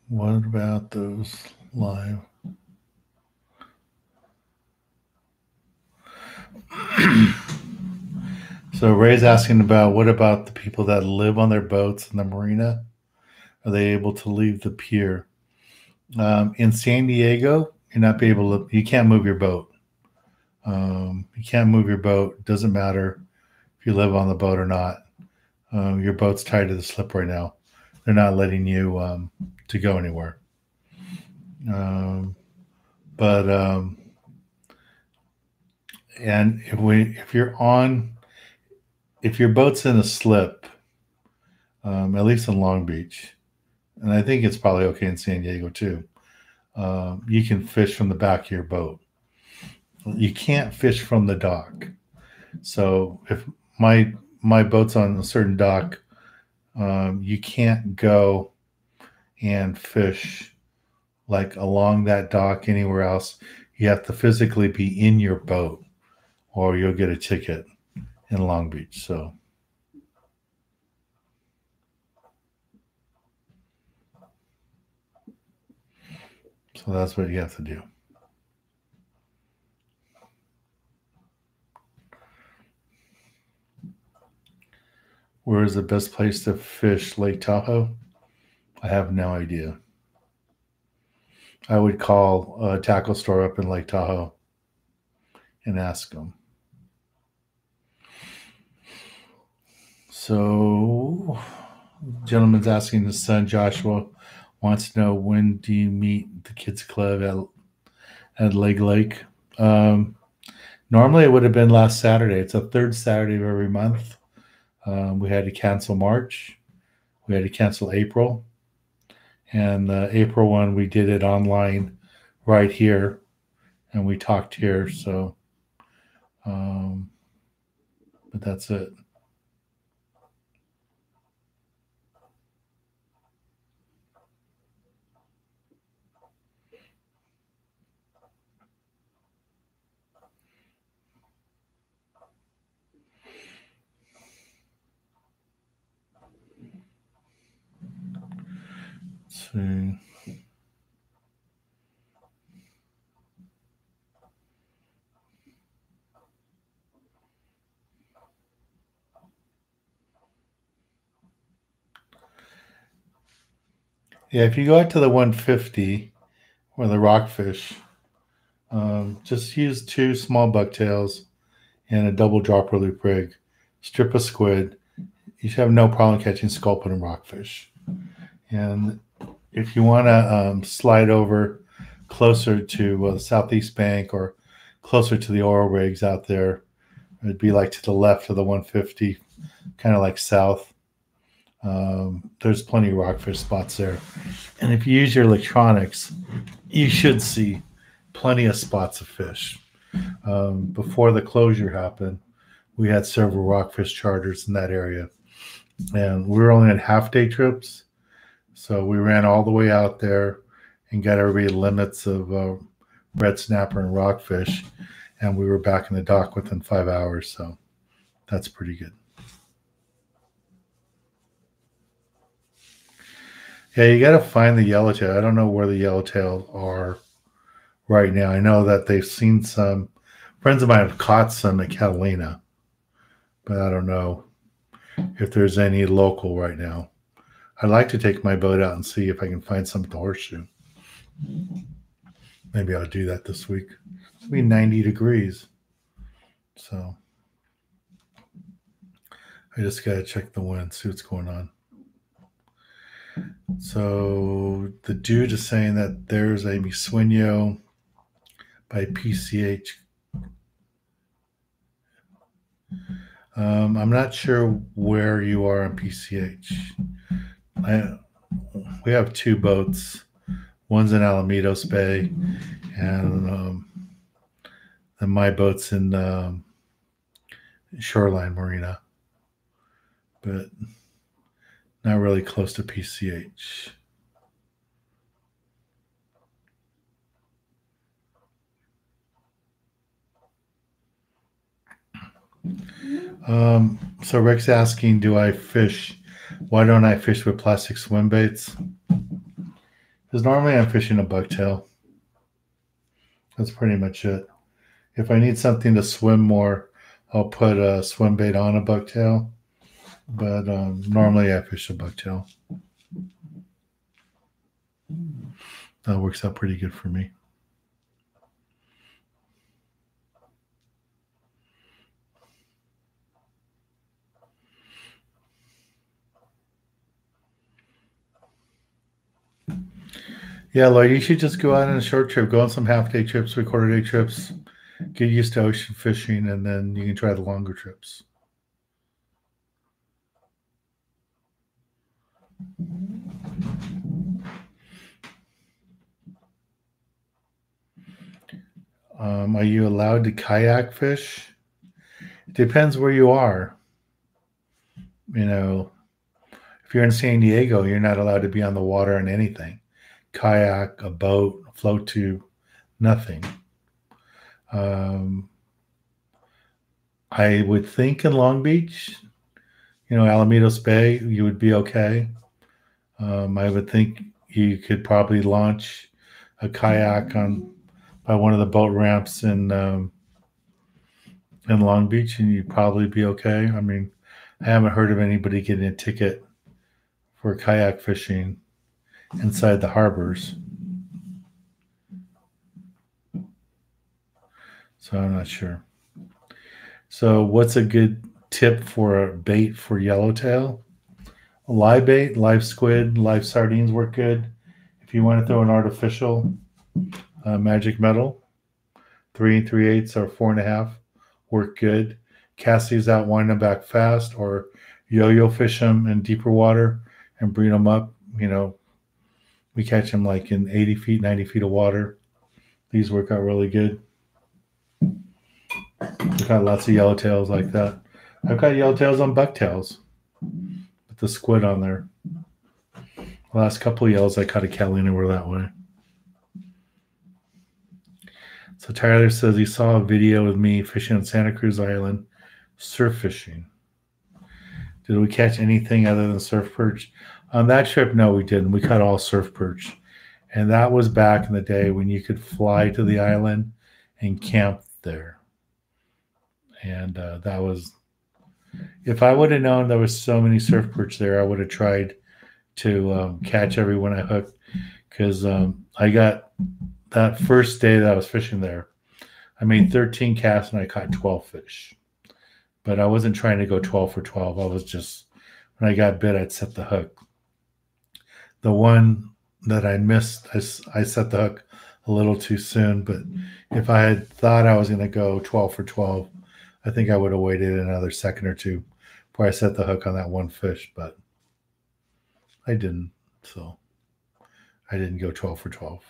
What about those live? So Ray's asking about what about the people that live on their boats in the marina? Are they able to leave the pier? In San Diego, you're not be able to. You can't move your boat. You can't move your boat. It doesn't matter if you live on the boat or not. Your boat's tied to the slip right now. They're not letting you to go anywhere. And if your boat's in a slip, at least in Long Beach, and I think it's probably okay in San Diego too, you can fish from the back of your boat. You can't fish from the dock. So if my boat's on a certain dock, you can't go and fish like along that dock anywhere else. You have to physically be in your boat or you'll get a ticket in Long Beach. So that's what you have to do. Where is the best place to fish Lake Tahoe? I have no idea. I would call a tackle store up in Lake Tahoe and ask them. So, gentleman's asking his son Joshua wants to know, when do you meet the kids club at Lake? Normally it would have been last Saturday. It's the third Saturday of every month. We had to cancel March. We had to cancel April. And the April one, we did it online right here. And we talked here. So, but that's it. Let's see. Yeah, if you go out to the 150, or the rockfish. Just use 2 small bucktails and a double dropper loop rig. Strip a squid. You should have no problem catching sculpin and rockfish. And if you want to slide over closer to the southeast bank or closer to the oil rigs out there, it'd be like to the left of the 150, kind of like south. There's plenty of rockfish spots there. And if you use your electronics, you should see plenty of spots of fish. Before the closure happened, we had several rockfish charters in that area. And we were only on half-day trips. So we ran all the way out there and got everybody limits of red snapper and rockfish. And we were back in the dock within 5 hours. So that's pretty good. Yeah, you got to find the yellowtail. I don't know where the yellowtail are right now. I know that they've seen some. Friends of mine have caught some at Catalina, but I don't know if there's any local right now. I'd like to take my boat out and see if I can find some at the horseshoe. Maybe I'll do that this week. It'll be 90 degrees. So I just got to check the wind, see what's going on. So the dude is saying that there's a Misueño by PCH. I'm not sure where you are on PCH. We have 2 boats. One's in Alamitos Bay, and then my boat's in Shoreline Marina, but not really close to PCH. So Rick's asking, do I fish? Why don't I fish with plastic swim baits? Because normally I'm fishing a bucktail. That's pretty much it. If I need something to swim more, I'll put a swim bait on a bucktail. But normally I fish a bucktail. That works out pretty good for me. Yeah, Lloyd, you should just go out on a short trip. Go on some half-day trips, 3/4-day trips. Get used to ocean fishing, and then you can try the longer trips. Are you allowed to kayak fish? It depends where you are. You know, if you're in San Diego, you're not allowed to be on the water on anything. Kayak, a boat, a float tube, nothing. I would think in Long Beach, Alamitos Bay, you would be okay. I would think you could probably launch a kayak by one of the boat ramps in Long Beach, and you'd probably be okay. I mean, I haven't heard of anybody getting a ticket for kayak fishing inside the harbors. So I'm not sure. So what's a good tip for a bait for yellowtail? A live bait, live squid, live sardines work good. If you want to throw an artificial magic metal, 3 3/8 or 4.5 work good. Cast these out, wind them back fast, or yo-yo fish them in deeper water and bring them up. We catch them like in 80 feet, 90 feet of water. These work out really good. I've got lots of yellowtails like that. I've got yellowtails on bucktails with the squid on there. The last couple of yells I caught at Catalina were that way. So Tyler says he saw a video of me fishing on Santa Cruz Island, surf fishing. Did we catch anything other than surf perch? On that trip, no, we didn't. We caught all surf perch. And that was back in the day when you could fly to the island and camp there. And that was, if I would have known there was so many surf perch there, I would have tried to catch everyone I hooked, because I got that first day that I was fishing there, I made 13 casts and I caught 12 fish. But I wasn't trying to go 12 for 12. I was just, when I got bit, I'd set the hook. The one that I missed, I set the hook a little too soon. But if I had thought I was going to go 12 for 12, I think I would have waited another second or two before I set the hook on that one fish. But I didn't. So I didn't go 12 for 12.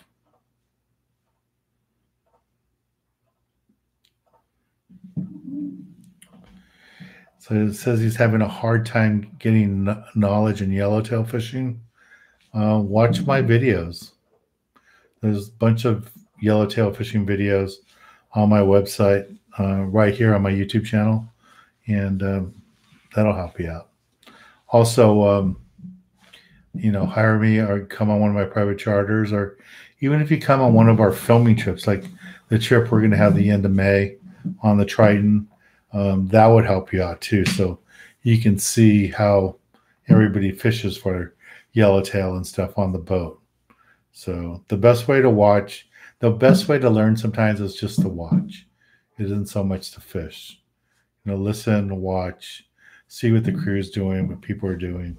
So it says he's having a hard time getting knowledge in yellowtail fishing. Watch my videos. There's a bunch of yellowtail fishing videos on my website, right here on my YouTube channel, and that'll help you out. Also, hire me or come on one of my private charters, or even if you come on one of our filming trips, like the trip we're going to have the end of May on the Triton. That would help you out too. So you can see how everybody fishes for yellowtail and stuff on the boat. So the best way to learn sometimes is just to watch. It isn't so much to fish. Listen, watch, see what the crew's doing, what people are doing.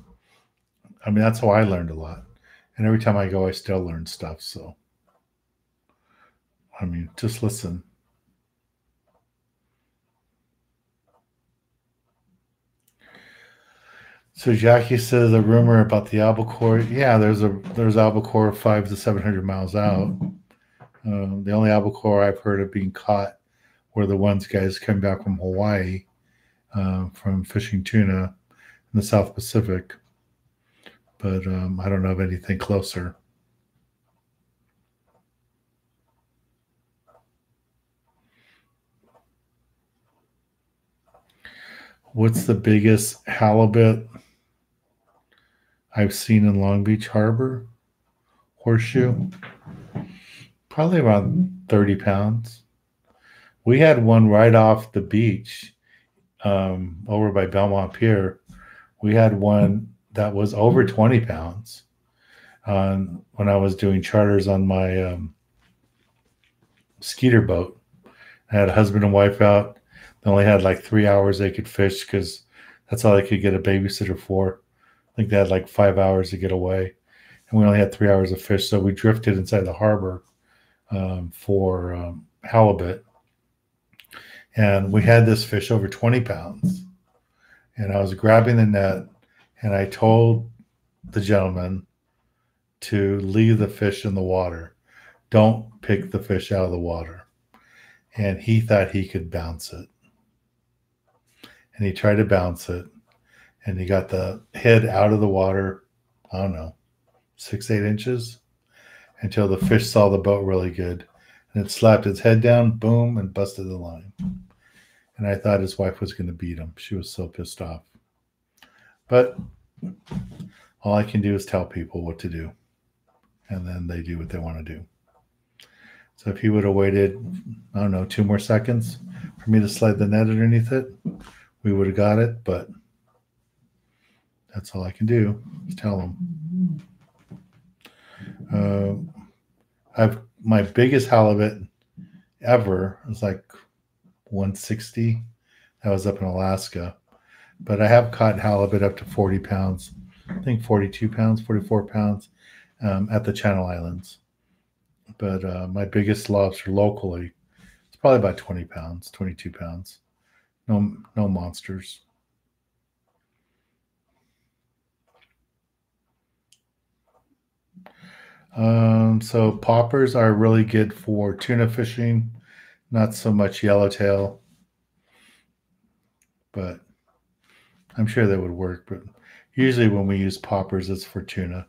I mean, that's how I learned a lot. And every time I go, I still learn stuff. So, I mean, just listen. So Jackie says a rumor about the albacore. Yeah, there's albacore 500 to 700 miles out. The only albacore I've heard of being caught were the ones guys coming back from Hawaii, from fishing tuna in the South Pacific. But I don't know of anything closer. What's the biggest halibut I've seen in Long Beach Harbor? Horseshoe? Probably around 30 pounds. We had one right off the beach, over by Belmont Pier. We had one that was over 20 pounds when I was doing charters on my skeeter boat. I had a husband and wife out. They only had like 3 hours they could fish because that's all they could get a babysitter for. I think they had like 5 hours to get away. And we only had 3 hours of fish. So we drifted inside the harbor for halibut. And we had this fish over 20 pounds. And I was grabbing the net, and I told the gentleman to leave the fish in the water. Don't pick the fish out of the water. And he thought he could bounce it. And he tried to bounce it, and he got the head out of the water, I don't know, 6-8 inches, until the fish saw the boat really good. And it slapped its head down, boom, and busted the line. And I thought his wife was going to beat him. She was so pissed off. But all I can do is tell people what to do. And then they do what they want to do. So if he would have waited, I don't know, 2 more seconds for me to slide the net underneath it, we would have got it. But that's all I can do is tell them. My biggest halibut ever was like 160. That was up in Alaska. But I have caught halibut up to 40 pounds. I think 42 pounds, 44 pounds at the Channel Islands. But my biggest lobster locally, it's probably about 20 pounds, 22 pounds. No monsters. So poppers are really good for tuna fishing, not so much yellowtail, but I'm sure that would work. But usually when we use poppers, it's for tuna.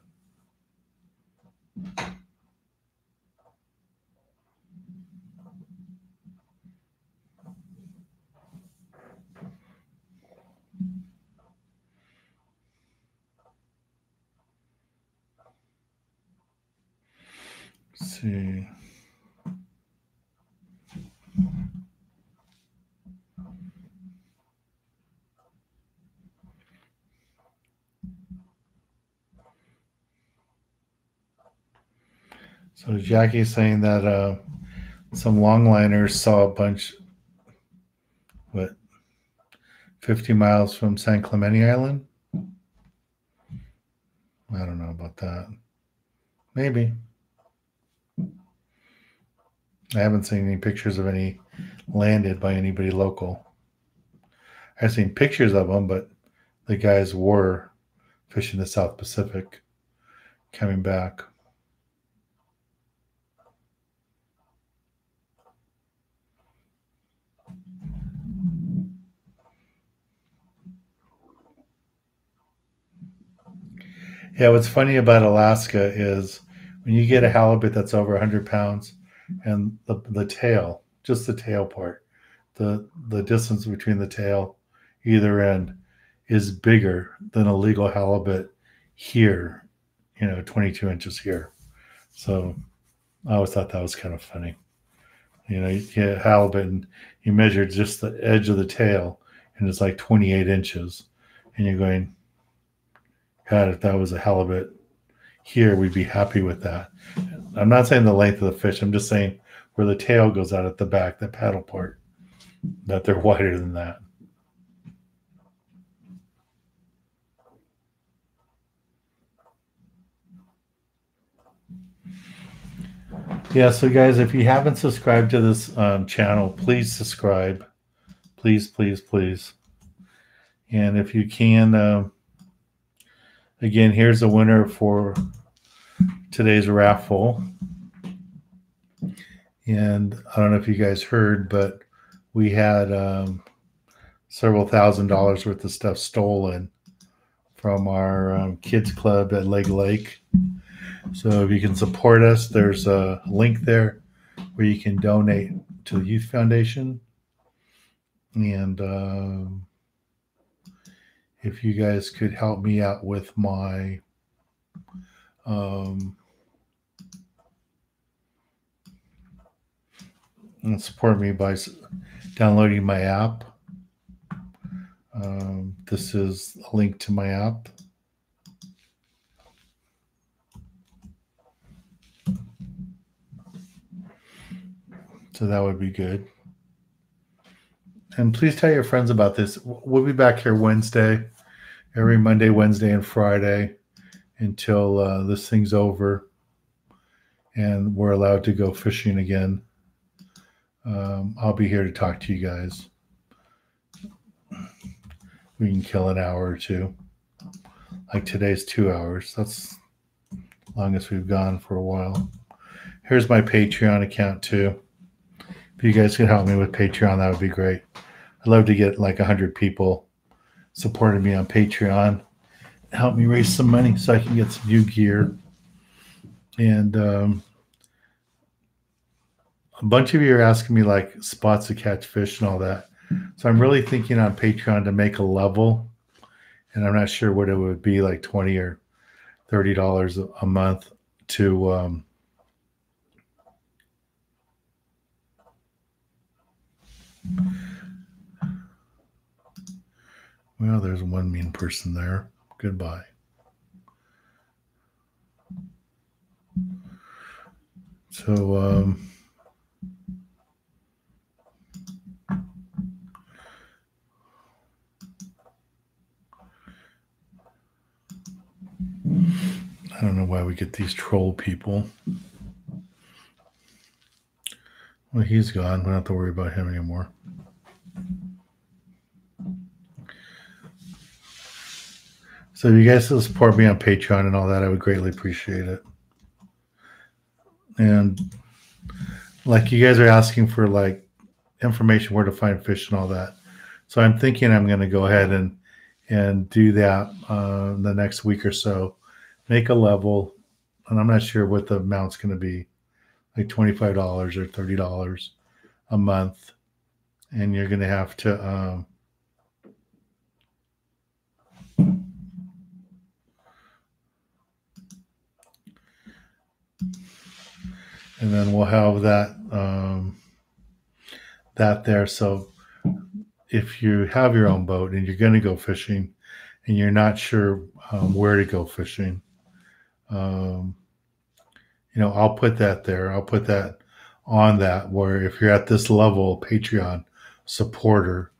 Let's see. So Jackie's saying that some longliners saw a bunch, 50 miles from San Clemente Island? I don't know about that. Maybe. I haven't seen any pictures of any landed by anybody local. I've seen pictures of them, but the guys were fishing the South Pacific coming back. Yeah, what's funny about Alaska is when you get a halibut that's over 100 pounds and the tail, just the tail part, the distance between the tail either end is bigger than a legal halibut here, 22 inches here. So I always thought that was kind of funny. You get halibut and you measure just the edge of the tail and it's like 28 inches. And you're going, God, if that was a halibut here, we'd be happy with that. I'm not saying the length of the fish. I'm just saying where the tail goes out at the back, the paddle part, that they're wider than that. Yeah, so guys, if you haven't subscribed to this channel, please subscribe. Please, please, please. And if you can, again, here's the winner for today's raffle. And I don't know if you guys heard, but we had several $1,000s worth of stuff stolen from our kids club at Leg Lake. So if you can support us, there's a link there where you can donate to the Youth Foundation. And if you guys could help me out with my and support me by downloading my app. This is a link to my app. So that would be good. And please tell your friends about this. We'll be back here Wednesday, every Monday, Wednesday, and Friday until this thing's over and we're allowed to go fishing again. I'll be here to talk to you guys. We can kill an hour or two. Like today's 2 hours. That's the longest we've gone for a while. Here's my Patreon account too. If you guys could help me with Patreon, that would be great. I'd love to get like 100 people supporting me on Patreon. Help me raise some money so I can get some new gear. And a bunch of you are asking me like spots to catch fish and all that. So I'm really thinking on Patreon to make a level. And I'm not sure what it would be, like $20 or $30 a month to well, there's one mean person there. Goodbye. So I don't know why we get these troll people. Well, he's gone. We don't have to worry about him anymore. So if you guys will support me on Patreon and all that, I would greatly appreciate it. And like you guys are asking for like information where to find fish and all that. So I'm thinking I'm going to go ahead and do that the next week or so. Make a level, and I'm not sure what the amount's going to be, like $25 or $30 a month. And you're going to have to and then we'll have that that there. So if you have your own boat and you're going to go fishing and you're not sure where to go fishing, I'll put that there. I'll put that on that, where if you're at this level, Patreon supporter,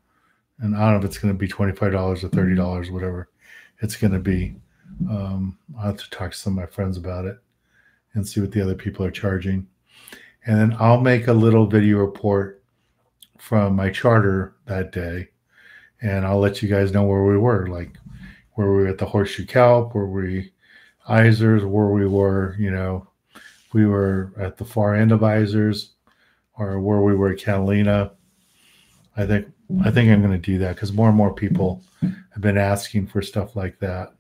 and I don't know if it's going to be $25 or $30, whatever it's going to be. I'll have to talk to some of my friends about it and see what the other people are charging. And then I'll make a little video report from my charter that day, and I'll let you guys know where we were, like where we were at the Horseshoe Kelp, where we Isers, where we were, we were at the far end of Isers, or where we were at Catalina. I think I'm going to do that because more and more people have been asking for stuff like that.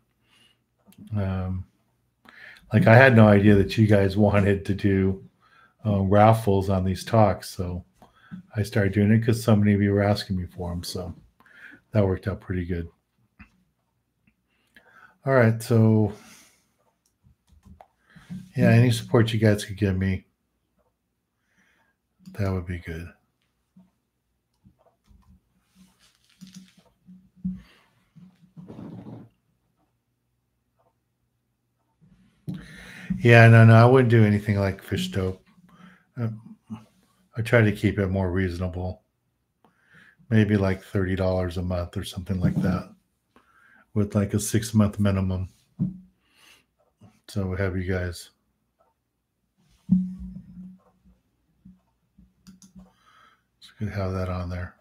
Like I had no idea that you guys wanted to do raffles on these talks, so I started doing it because so many of you were asking me for them. So that worked out pretty good. All right, so yeah, any support you guys could give me, that would be good. Yeah, no, I wouldn't do anything like fish dope. I try to keep it more reasonable. Maybe like $30 a month or something like that, with like a 6-month minimum. So we have you guys. So we could have that on there.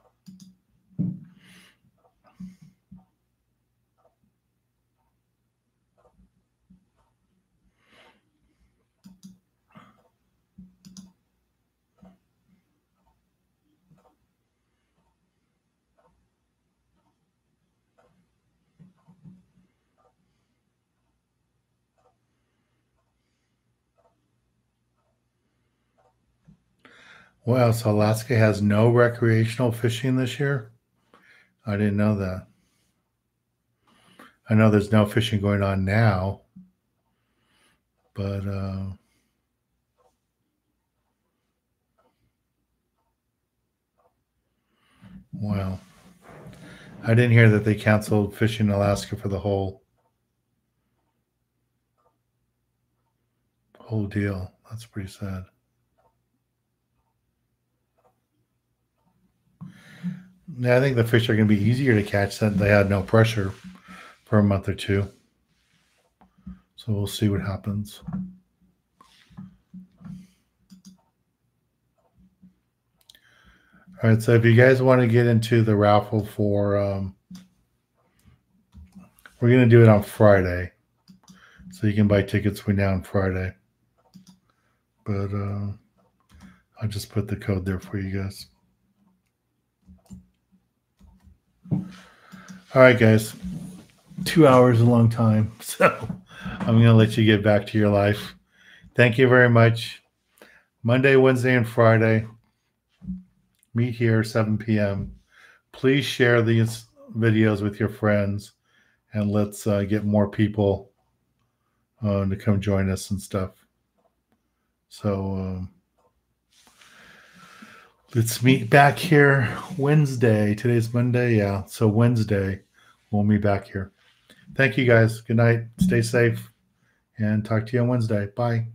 Wow, so Alaska has no recreational fishing this year? I didn't know that. I know there's no fishing going on now, but wow. I didn't hear that they canceled fishing in Alaska for the whole deal. That's pretty sad. Yeah, I think the fish are going to be easier to catch since they had no pressure for a month or two. So we'll see what happens. All right, so if you guys want to get into the raffle for, we're going to do it on Friday. So you can buy tickets between now and Friday. But I'll just put the code there for you guys. All right, guys. 2 hours is a long time. So I'm going to let you get back to your life. Thank you very much. Monday, Wednesday, and Friday. Meet here 7 p.m. Please share these videos with your friends, and let's get more people to come join us and stuff. So let's meet back here Wednesday. Today's Monday. Yeah. So Wednesday, we'll meet back here. Thank you, guys. Good night. Stay safe, and talk to you on Wednesday. Bye.